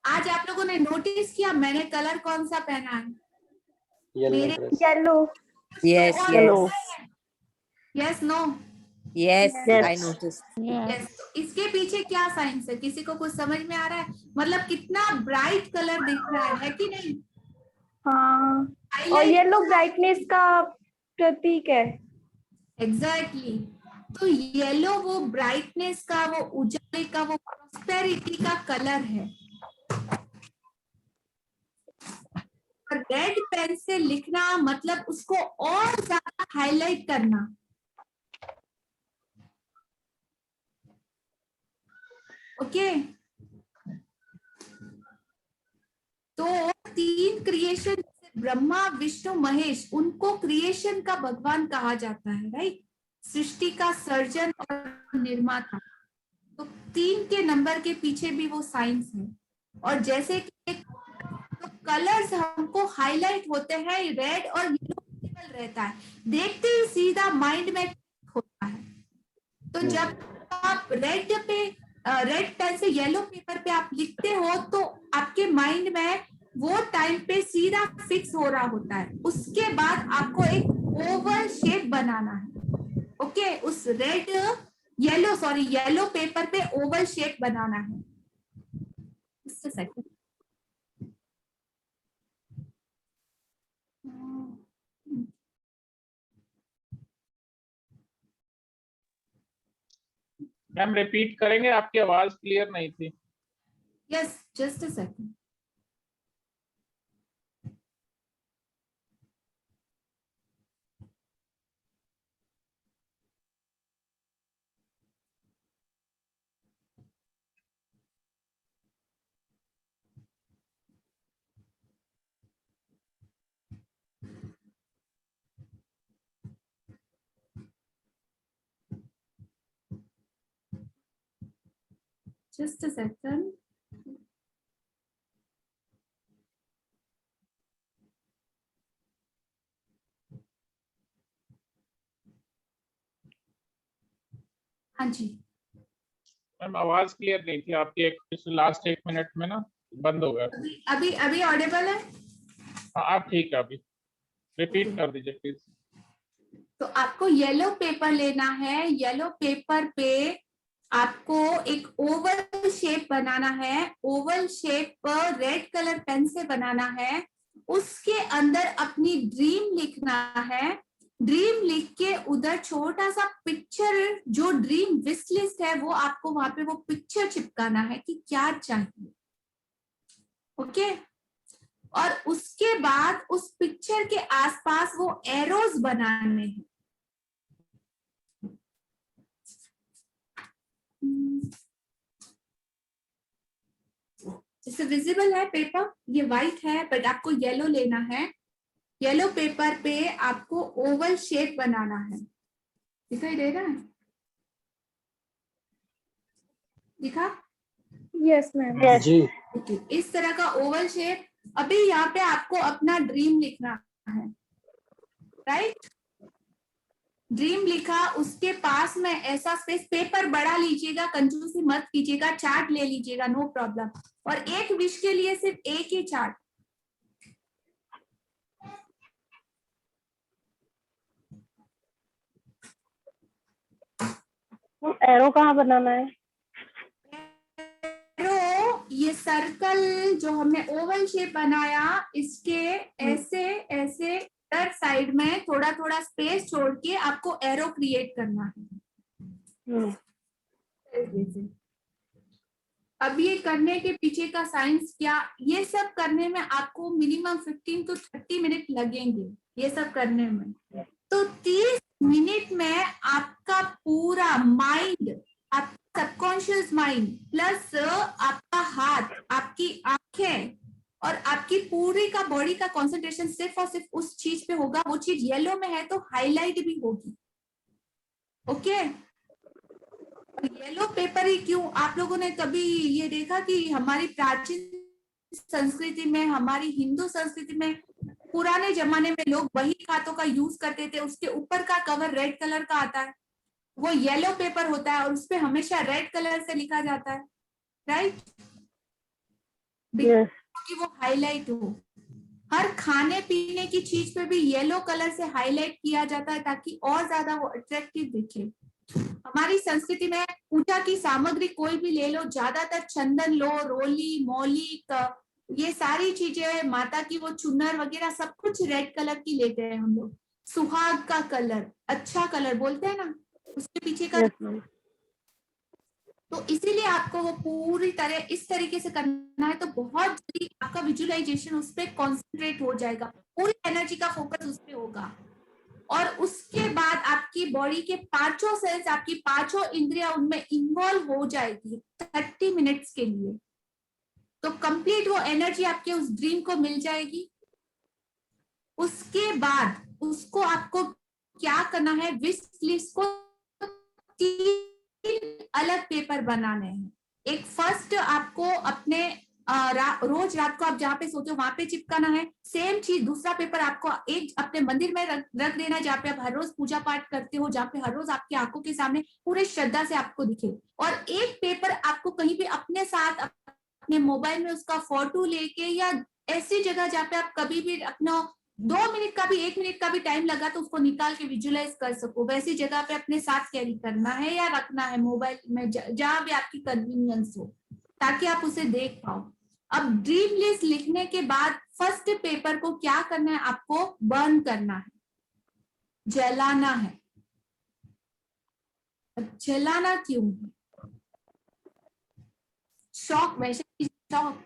आज आप लोगों ने नोटिस किया मैंने कलर कौन सा पहना है? Yellow dress. Yellow. Yes, Yellow. yes, yes no? yes, Yes. I noticed. Yes. इसके पीछे क्या साइंस है, किसी को कुछ समझ में आ रहा है? मतलब कितना ब्राइट कलर दिख रहा है कि नहीं? हाँ, और Highlight- येलो ब्राइटनेस का प्रतीक है। एग्जैक्टली तो येलो वो ब्राइटनेस का, वो उजाले का, वो प्रॉस्पेरिटी का कलर है। और रेड पेन से लिखना मतलब उसको और ज्यादा हाईलाइट करना। ओके, तो 3 क्रिएशन, ब्रह्मा विष्णु महेश, उनको क्रिएशन का भगवान कहा जाता है, राइट? सृष्टि का सर्जन और निर्माता। तो 3 के नंबर के पीछे भी वो साइंस है। और जैसे कि तो कलर्स हमको हाईलाइट होते हैं, रेड और येलो विजिबल रहता है, देखते ही सीधा माइंड में होता है। तो जब आप रेड पेन से येलो पेपर पे आप लिखते हो तो आपके माइंड में वो टाइम पे सीधा फिक्स हो रहा होता है। उसके बाद आपको एक ओवल शेप बनाना है। ओके, उस येलो पेपर पे ओवल शेप बनाना है। Just a second. Ma'am repeat करेंगे, आपकी आवाज क्लियर नहीं थी। Yes, just a second. Just a second. हाँ जी, मैम आवाज क्लियर नहीं थी आपकी, एक लास्ट 1 मिनट में ना बंद हो गया। अभी ऑडिबल है? हाँ आप ठीक है, अभी रिपीट कर दीजिए प्लीज। तो आपको येलो पेपर लेना है, येलो पेपर पे आपको एक ओवल शेप बनाना है, oval shape red colour pen से बनाना है, उसके अंदर अपनी ड्रीम लिखना है। ड्रीम लिख के उधर छोटा सा पिक्चर, जो ड्रीम विश लिस्ट है वो आपको वहां पे वो पिक्चर चिपकाना है कि क्या चाहिए। ओके, और उसके बाद उस पिक्चर के आसपास वो एरोज बनाने हैं। जैसे विजिबल है पेपर, ये व्हाइट है बट आपको येलो लेना है। येलो पेपर पे आपको ओवल शेप बनाना है। दिखाई दे रहा है? दिखा? Yes ma'am. Yes. जी। ओके, इस तरह का ओवल शेप। अभी यहाँ पे आपको अपना ड्रीम लिखना है, राइट? ड्रीम लिखा, उसके पास में ऐसा स्पेस, पेपर बड़ा लीजिएगा, कंजूसी मत कीजिएगा, चार्ट ले लीजिएगा, नो प्रॉब्लम। और एक विश के लिए सिर्फ एक ही चार्ट। एरो कहाँ बनाना है? एरो, ये सर्कल जो हमने ओवल शेप बनाया, इसके ऐसे ऐसे इधर साइड में थोड़ा थोड़ा स्पेस छोड़ के आपको एरो क्रिएट करना है। तरीके से। अब ये करने के पीछे का साइंस क्या, ये सब करने में आपको मिनिमम 15 to 30 मिनट लगेंगे ये सब करने में। तो 30 मिनट में आपका पूरा माइंड, आपका सबकॉन्शियस माइंड प्लस आपका हाथ, आपकी आंखें और आपकी पूरी का बॉडी का कंसंट्रेशन सिर्फ और सिर्फ उस चीज पे होगा। वो चीज येलो में है तो हाईलाइट भी होगी। ओके, येलो पेपर ही क्यों? आप लोगों ने कभी ये देखा कि हमारी प्राचीन संस्कृति में, हमारी हिंदू संस्कृति में पुराने जमाने में लोग बही खातों का यूज करते थे, उसके ऊपर का कवर रेड कलर का आता है, वो येलो पेपर होता है और उसपे हमेशा रेड कलर से लिखा जाता है, राइट? कि वो हाईलाइट हो। हर खाने पीने की चीज पे भी येलो कलर से हाईलाइट किया जाता है ताकि और ज्यादा वो अट्रैक्टिव दिखे। हमारी संस्कृति में पूजा की सामग्री कोई भी ले लो, ज्यादातर चंदन लो, रोली, मौली, ये सारी चीजें, माता की वो चुनर वगैरह सब कुछ रेड कलर की लेते हैं हम लोग। सुहाग का कलर, अच्छा कलर बोलते हैं ना, उसके पीछे का। तो इसीलिए आपको वो पूरी तरह इस तरीके से करना है, तो बहुत जल्दी आपका विजुअलाइजेशन उस पर कॉन्सेंट्रेट हो जाएगा, पूरी एनर्जी का फोकस उस पर होगा। और उसके बाद आपकी बॉडी के पांचों सेल्स, आपकी पांचों इंद्रियां उनमें इन्वॉल्व हो जाएगी 30 मिनट्स के लिए। तो कंप्लीट वो एनर्जी आपके उस ड्रीम को मिल जाएगी। उसके बाद उसको आपको क्या करना है, विश लिस्ट को 3 अलग पेपर बनाने हैं। एक फर्स्ट आपको अपने रोज रात को आप जहाँ पे सोते हो वहां पे चिपकाना है। सेम चीज दूसरा पेपर आपको एक अपने मंदिर में रख देना है, जहाँ पे आप हर रोज पूजा पाठ करते हो, जहाँ पे हर रोज आपकी आंखों के सामने पूरे श्रद्धा से आपको दिखे। और एक पेपर आपको कहीं भी अपने साथ, अपने मोबाइल में उसका फोटो लेके, या ऐसी जगह जहाँ पे आप कभी भी अपना 2 मिनट का भी 1 मिनट का भी टाइम लगा तो उसको निकाल के विजुअलाइज कर सको, वैसी जगह पे अपने साथ कैरी करना है या रखना है मोबाइल में, जहां भी आपकी कन्वीनियंस हो, ताकि आप उसे देख पाओ। अब ड्रीम लिस्ट लिखने के बाद फर्स्ट पेपर को क्या करना है, आपको बर्न करना है, जलाना है। जलाना क्यों है? शौक, वैसे शौक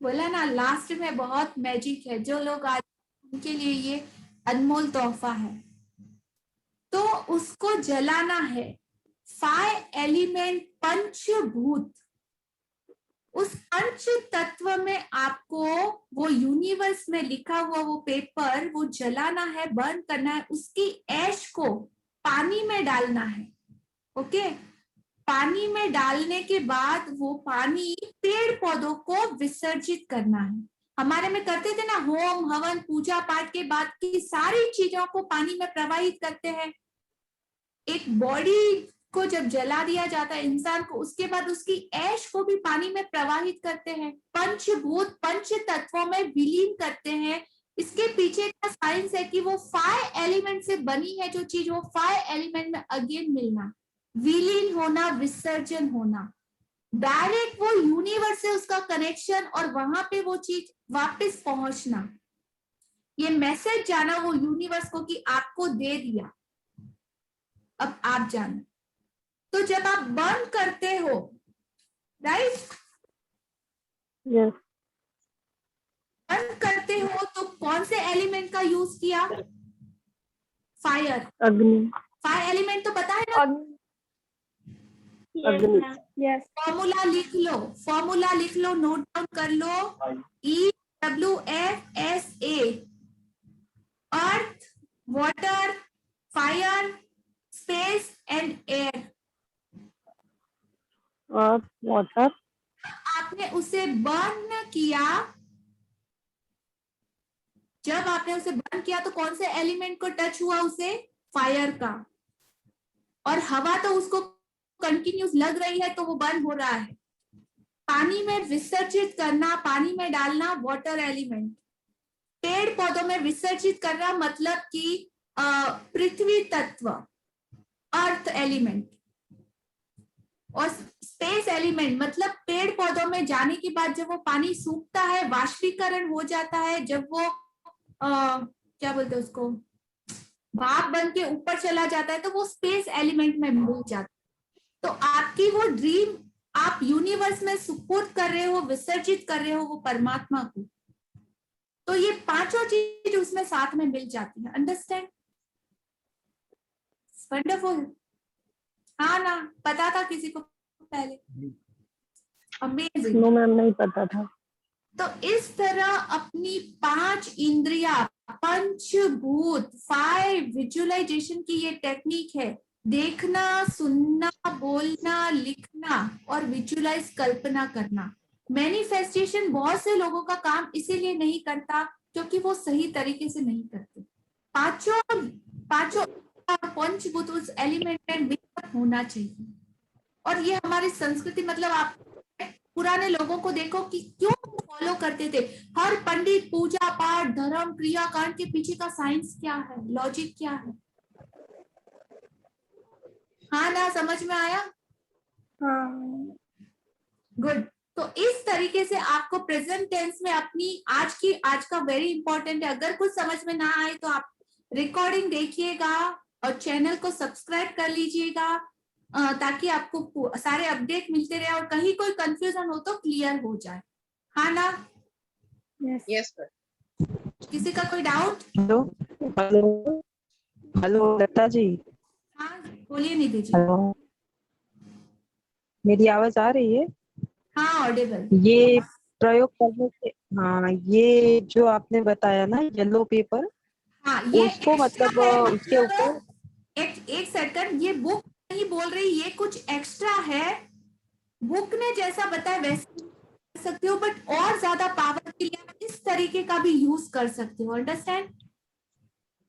बोला ना, लास्ट में बहुत मैजिक है। जो लोग आज, उनके लिए ये अनमोल तोहफा है। तो उसको जलाना है। 5 एलिमेंट पंचभूत, उस पंच तत्व में आपको वो यूनिवर्स में लिखा हुआ वो पेपर वो जलाना है, बर्न करना है। उसकी ऐश को पानी में डालना है। ओके, पानी में डालने के बाद वो पानी पेड़ पौधों को विसर्जित करना है। हमारे में करते थे ना, होम हवन पूजा पाठ के बाद की सारी चीजों को पानी में प्रवाहित करते हैं। एक बॉडी को जब जला दिया जाता है इंसान को, उसके बाद उसकी ऐश को भी पानी में प्रवाहित करते हैं, पंचभूत पंच तत्वों में विलीन करते हैं। इसके पीछे का साइंस है कि वो 5 एलिमेंट से बनी है जो चीज, वो 5 एलिमेंट में अगेन मिलना, विलीन होना, विसर्जन होना, डायरेक्ट वो यूनिवर्स से उसका कनेक्शन, और वहां पे वो चीज वापस पहुंचना, ये मैसेज जाना वो यूनिवर्स को कि आपको दे दिया, अब आप जानो। तो जब आप बर्न करते हो, राइट, बर्न करते हो तो कौन से एलिमेंट का यूज किया? फायर, अग्नि। 5 एलिमेंट तो पता है ना? यस। फॉर्मूला लिख लो, फॉर्मूला लिख लो, नोट डाउन कर लो। EWFSA, earth, water, fire, space and air. Water. आपने उसे बर्न किया, जब आपने उसे बर्न किया तो कौन से एलिमेंट को टच हुआ? उसे फायर का। और हवा तो उसको कंटिन्यूस लग रही है तो वो बर्न हो रहा है। पानी में विसर्जित करना, पानी में डालना, वाटर एलिमेंट। पेड़ पौधों में विसर्जित करना मतलब कि पृथ्वी तत्व, अर्थ एलिमेंट। और स्पेस एलिमेंट मतलब पेड़ पौधों में जाने के बाद जब वो पानी सूखता है, वाष्पीकरण हो जाता है, जब वो क्या बोलते हैं उसको, भाप बन के ऊपर चला जाता है, तो वो स्पेस एलिमेंट में मिल जाता है। तो आपकी वो ड्रीम आप यूनिवर्स में सुपुर्द कर रहे हो, विसर्जित कर रहे हो वो परमात्मा को। तो ये पांचों चीज उसमें साथ में मिल जाती है। अंडरस्टैंड? वंडरफुल। हाँ ना, पता था किसी को पहले? अमेजिंग। नो मैम, नहीं पता था। तो इस तरह अपनी 5 इंद्रिया, पंचभूत, 5 विजुअलाइजेशन की ये टेक्निक है। देखना, सुनना, बोलना, लिखना और विजुअलाइज, कल्पना करना। मैनिफेस्टेशन बहुत से लोगों का काम इसीलिए नहीं करता क्योंकि वो सही तरीके से नहीं करते। पांचों पंचभूत उस एलिमेंट में मिक्सअप होना चाहिए। और ये हमारी संस्कृति, मतलब आप पुराने लोगों को देखो कि क्यों फॉलो करते थे। हर पंडित पूजा पाठ, धर्म, क्रियाकांड के पीछे का साइंस क्या है, लॉजिक क्या है? हाँ ना, समझ में आया? हाँ। गुड। तो इस तरीके से आपको प्रेजेंट टेंस में अपनी आज का वेरी इंपॉर्टेंट है। अगर कुछ समझ में ना आए तो आप रिकॉर्डिंग देखिएगा और चैनल को सब्सक्राइब कर लीजिएगा ताकि आपको सारे अपडेट मिलते रहे और कहीं कोई कंफ्यूजन हो तो क्लियर हो जाए। हाँ ना? Yes, sir. किसी का कोई doubt? Hello hello hello Lata ji. हाँ बोलिए निधि जी। हेलो, मेरी आवाज आ रही है? हाँ ऑडिबल। ये प्रयोग करने से, हाँ, ये जो आपने बताया ना येलो पेपर, हाँ ये उसको मतलब उसके ऊपर एक सेकंड, ये बुक नहीं बोल रही, ये कुछ एक्स्ट्रा है। बुक ने जैसा बताया वैसे कर सकते हो, बट और ज्यादा पावर के लिए आप इस तरीके का भी यूज कर सकते हो। अंडरस्टैंड?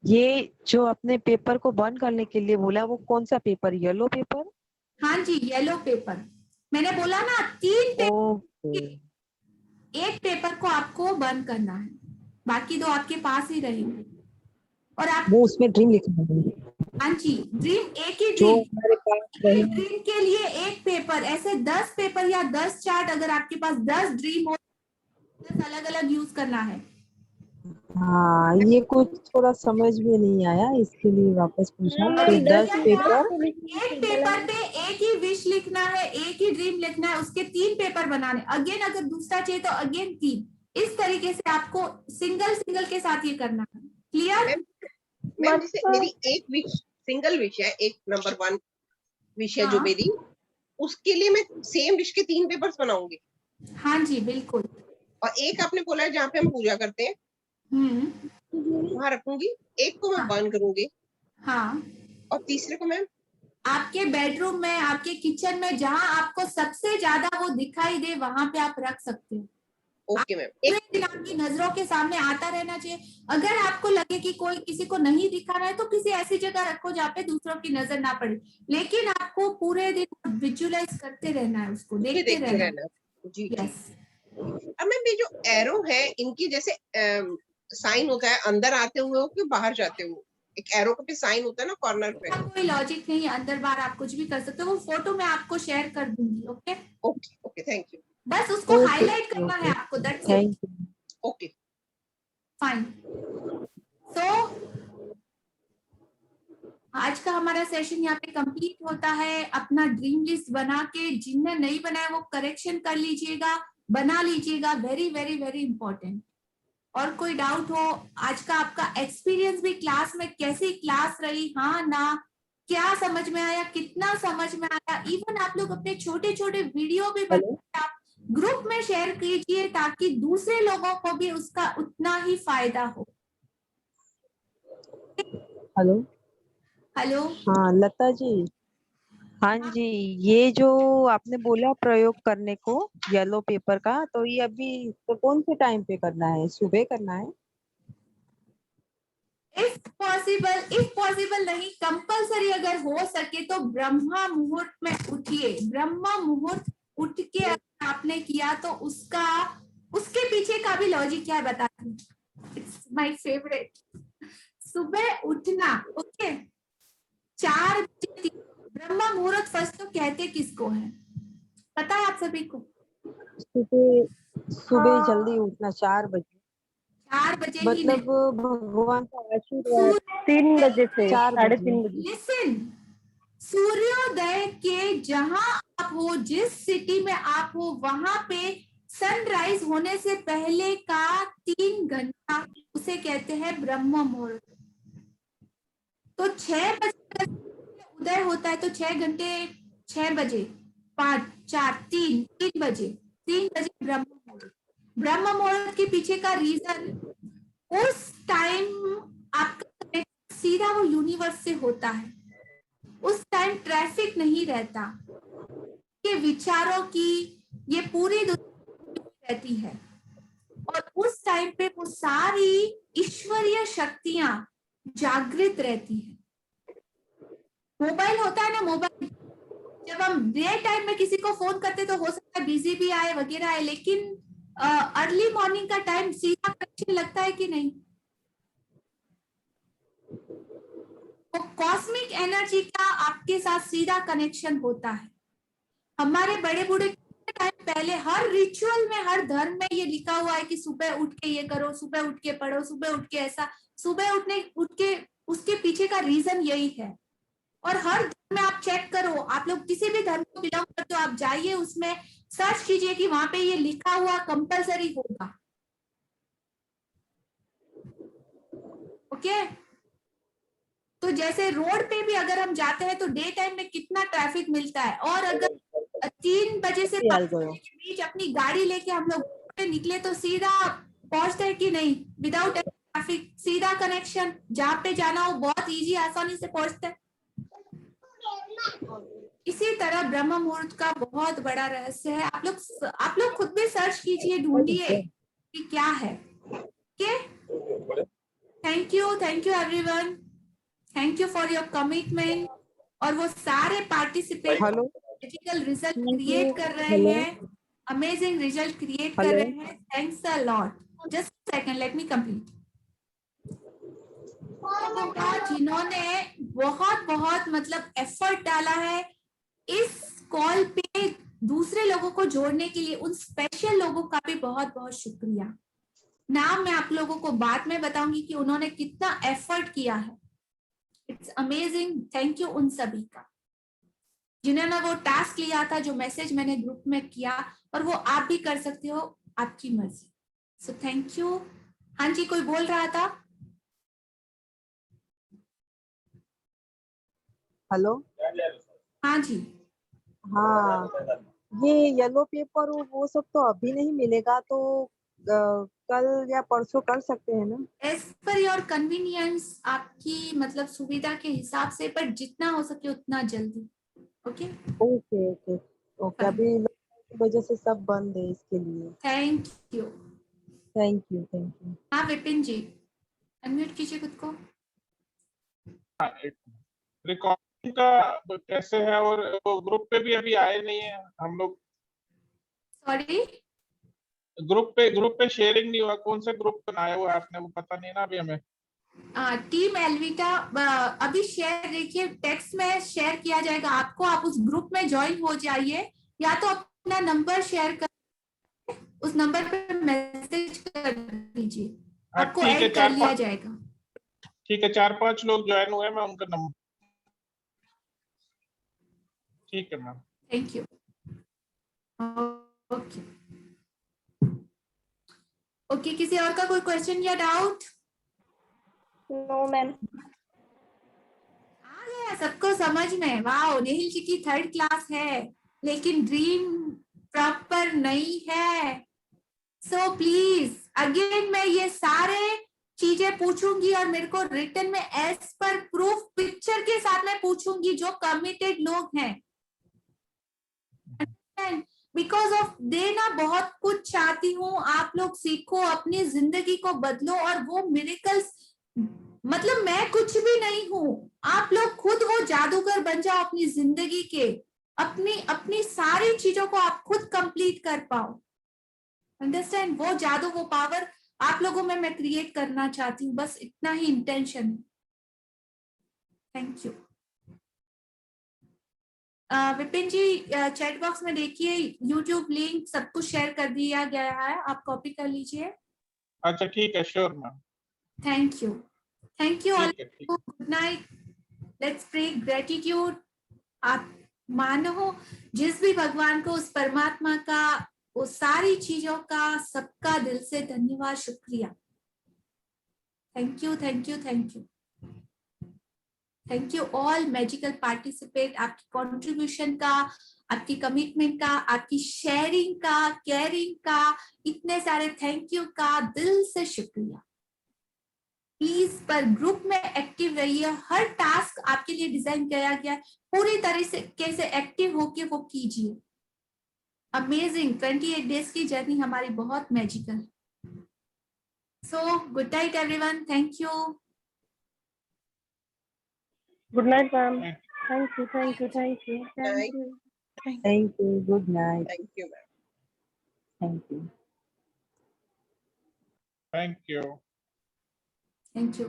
ये जो अपने पेपर को बर्न करने के लिए बोला, वो कौन सा पेपर? Yellow paper? हाँ जी, येलो पेपर। मैंने बोला ना 3 पेपर, ओके। एक पेपर को आपको बर्न करना है, बाकी 2 आपके पास ही रहेंगे। और आप वो उसमें ड्रीम लिखना है हाँ जी, ड्रीम, एक ही जो ड्रीम, हमारे पास रहे। ड्रीम के लिए एक पेपर, ऐसे 10 पेपर या 10 चार्ट, अगर आपके पास 10 ड्रीम हो, 10 अलग अलग यूज करना है। हाँ, ये कुछ थोड़ा समझ में नहीं आया, इसके लिए वापस पूछा। और तो इधर 10 क्या पेपर, एक पेपर पे एक ही विश लिखना है, एक ही ड्रीम लिखना है, उसके 3 पेपर बनाने। अगेन अगर दूसरा चाहिए तो अगेन 3। इस तरीके से आपको सिंगल के साथ ये करना है। क्लियर? मैम जैसे मेरी एक विश, सिंगल विश है, एक नंबर 1 विश है जो हाँ। मेरी, उसके लिए मैं सेम विश के 3 पेपर्स बनाऊंगी। हाँ जी बिल्कुल। और एक आपने बोला है जहाँ पे हम पूजा करते हैं, वहां रखूंगी। एक को मैं हाँ। बर्न करूंगी हाँ, और तीसरे को मैं आपके बेडरूम में, आपके किचन में, जहां आपको सबसे ज्यादा वो दिखाई दे वहां पे आप रख सकते हो। Okay ma'am. पूरे दिन आपकी नजरों के सामने आता रहना चाहिए। अगर आपको लगे कि कोई किसी को नहीं दिखा रहा है तो किसी ऐसी जगह रखो जहाँ पे दूसरों की नजर ना पड़े, लेकिन आपको पूरे दिन विजुअलाइज करते रहना है, उसको देखते रहना है। जी जी। यस। अब मैम ये जो एरो है, इनकी जैसे साइन होता है अंदर आते हुए हो कि बाहर जाते हुए? एक एरो पे साइन होता है ना कॉर्नर पे। कोई लॉजिक नहीं है, अंदर बाहर आप कुछ भी कर सकते हो। वो फोटो मैं आपको शेयर कर दूंगी। Okay okay okay, thank you. बस उसको हाईलाइट करना है आपको, that's it. Thank you. Okay fine. तो आज का हमारा सेशन यहाँ पे कंप्लीट होता है। अपना ड्रीम लिस्ट बना के, जिनने नहीं बनाया वो करेक्शन कर लीजिएगा, बना लीजिएगा। Very very very important. और कोई डाउट हो, आज का आपका एक्सपीरियंस भी क्लास में, कैसी क्लास रही, हाँ ना, क्या समझ में आया, कितना समझ में आया? इवन आप लोग अपने छोटे छोटे वीडियो भी बनाकर आप ग्रुप में शेयर कीजिए ताकि दूसरे लोगों को भी उसका उतना ही फायदा हो। Hello hello. हाँ लता जी। हाँ जी, ये जो आपने बोला प्रयोग करने को येलो पेपर का, तो ये अभी तो कौन से टाइम पे करना है? सुबह करना है? इफ पॉसिबल नहीं, कंपलसरी अगर हो सके तो ब्रह्मा मुहूर्त में उठिए। ब्रह्मा मुहूर्त उठ के अगर आपने किया तो उसके पीछे का भी लॉजिक क्या है बताती हूँ। It's my favourite. सुबह उठना, ओके, 4 बजे। ब्रह्मा मुहूर्त फर्स्ट तो कहते किसको है पता है आप सभी को? सुबह जल्दी उठना 4 बजे, 4 बजे ही मतलब नहीं, भगवान का आशीर्वाद 3 बजे से 4 बजे। 3:30 बजे। लिसन, सूर्योदय के जहां आप हो, जिस सिटी में आप हो, वहां पे सनराइज होने से पहले का 3 घंटा उसे कहते हैं ब्रह्म मुहूर्त। तो 6 बजे उदय होता है, तो 6 घंटे, 6 बजे, 5, 4, 3 बजे, 3 बजे ब्रह्म मुहूर्त। ब्रह्म मुहूर्त के पीछे का रीजन, उस टाइम आपका सीधा वो यूनिवर्स से होता है। उस टाइम ट्रैफिक नहीं रहता, ये विचारों की ये पूरी दुनिया रहती है, और उस टाइम पे वो सारी ईश्वरीय शक्तियां जागृत रहती है। मोबाइल होता है ना, मोबाइल जब हम डे टाइम में किसी को फोन करते तो हो सकता है बिजी भी आए वगैरह आए, लेकिन अर्ली मॉर्निंग का टाइम सीधा कनेक्शन लगता है कि नहीं? तो कॉस्मिक एनर्जी का आपके साथ सीधा कनेक्शन होता है। हमारे बड़े बूढ़े टाइम पहले हर रिचुअल में, हर धर्म में ये लिखा हुआ है कि सुबह उठ के ये करो, सुबह उठ के पढ़ो, सुबह उठ के ऐसा, सुबह उठ के उसके पीछे का रीजन यही है। और हर धर्म में आप चेक करो, आप लोग किसी भी धर्म को बिलोंग करते हो, आप जाइए उसमें सर्च कीजिए कि वहां पे ये लिखा हुआ कंपलसरी होगा। ओके, तो जैसे रोड पे भी अगर हम जाते हैं तो डे टाइम में कितना ट्रैफिक मिलता है, और अगर 3 बजे से 5 बजे के बीच अपनी गाड़ी लेके हम लोग निकले तो सीधा पहुंचते हैं कि नहीं, विदाउट ट्रैफिक, सीधा कनेक्शन, जहाँ पे जाना हो बहुत इजी, आसानी से पहुंचते हैं। इसी तरह ब्रह्म मुहूर्त का बहुत बड़ा रहस्य है। आप लोग खुद भी सर्च कीजिए, ढूंढिए कि क्या है। Okay, thank you everyone, thank you for your commitment. और वो सारे पार्टिसिपेट मैजिकल रिजल्ट क्रिएट कर रहे हैं, अमेजिंग रिजल्ट क्रिएट कर रहे हैं। Thanks a lot. Just second, let me complete. जिन्होंने बहुत मतलब एफर्ट डाला है इस कॉल पे दूसरे लोगों को जोड़ने के लिए, उन स्पेशल लोगों का भी बहुत शुक्रिया। नाम मैं आप लोगों को बाद में बताऊंगी कि उन्होंने कितना एफर्ट किया है। इट्स अमेजिंग, थैंक यू उन सभी का जिन्होंने वो टास्क लिया था, जो मैसेज मैंने ग्रुप में किया, और वो आप भी कर सकते हो, आपकी मर्जी। सो थैंक यू। हाँ जी, कोई बोल रहा था? हेलो, हाँ जी। हाँ, ये येलो पेपर वो सब तो अभी नहीं मिलेगा, तो कल या परसों कर सकते हैं ना? एज पर योर कन्वीनियंस, आपकी मतलब सुविधा के हिसाब से, पर जितना हो सके उतना जल्दी। ओके ओके ओके ओके, अभी वजह से सब बंद है, इसके लिए थैंक यू। हाँ विपिन जी, अनम्यूट कीजिए खुद को। रिकॉर्डिंग का कैसे है? और वो ग्रुप पे भी अभी आए नहीं है हम लोग। सॉरी, ग्रुप पे शेयरिंग नहीं हुआ। कौन से ग्रुप बनाया हुआ है आपने, वो पता नहीं ना अभी हमें। टीम एल्विटा अभी शेयर, देखिए टेक्स्ट में शेयर किया जाएगा आपको, आप उस ग्रुप में ज्वाइन हो जाइए, या तो अपना नंबर शेयर कर, उस नंबर पर मैसेज कर दीजिए, आपको ऐड कर लिया जाएगा। ठीक है, 4-5 लोग ज्वाइन हुए, मैं उनका नंबर। ठीक है ma'am, thank you. Okay okay, किसी और का कोई क्वेश्चन या डाउट? No ma'am. आ गया सबको समझ में? वाओ, नेहिल जी की 3rd क्लास है, लेकिन ड्रीम प्रॉपर नहीं है। सो प्लीज अगेन मैं ये सारे चीजें पूछूंगी, और मेरे को रिटन में एज पर प्रूफ पिक्चर के साथ में पूछूंगी, जो कमिटेड लोग हैं, बिकॉज ऑफ दे ना बहुत कुछ चाहती हूँ आप लोग सीखो, अपनी जिंदगी को बदलो, और वो मिरेकल्स, मतलब मैं कुछ भी नहीं हूँ, आप लोग खुद वो जादूगर बन जाओ अपनी जिंदगी के, अपनी सारी चीजों को आप खुद कंप्लीट कर पाओ। अंडरस्टैंड? वो जादू, वो पावर आप लोगों में मैं क्रिएट करना चाहती हूँ, बस इतना ही इंटेंशन है। Thank you. Vipin ji, chat box में देखिए यूट्यूब लिंक सब कुछ शेयर कर दिया गया है, आप कॉपी कर लीजिए। अच्छा ठीक है, sure ma'am. Thank you all, good night, let's pray gratitude. आप मानो जिस भी भगवान को, उस परमात्मा का, वो सारी चीजों का सबका दिल से धन्यवाद, शुक्रिया। Thank you, thank you, thank you, thank you all magical participate. आपकी कंट्रीब्यूशन का, आपकी कमिटमेंट का, आपकी शेयरिंग का, केयरिंग का, इतने सारे थैंक यू का दिल से शुक्रिया। प्लीज पर ग्रुप में एक्टिव रहिए। हर टास्क आपके लिए डिजाइन किया गया है, पूरी तरह से कैसे एक्टिव होके वो कीजिए। अमेजिंग 28 डेज की जर्नी हमारी बहुत मैजिकल है। So good night everyone, thank you. Good night, ma'am. Thank you, thank you, thank you. Night. Thank you. Good night. Thank you, ma'am. Thank you. Thank you. Thank you.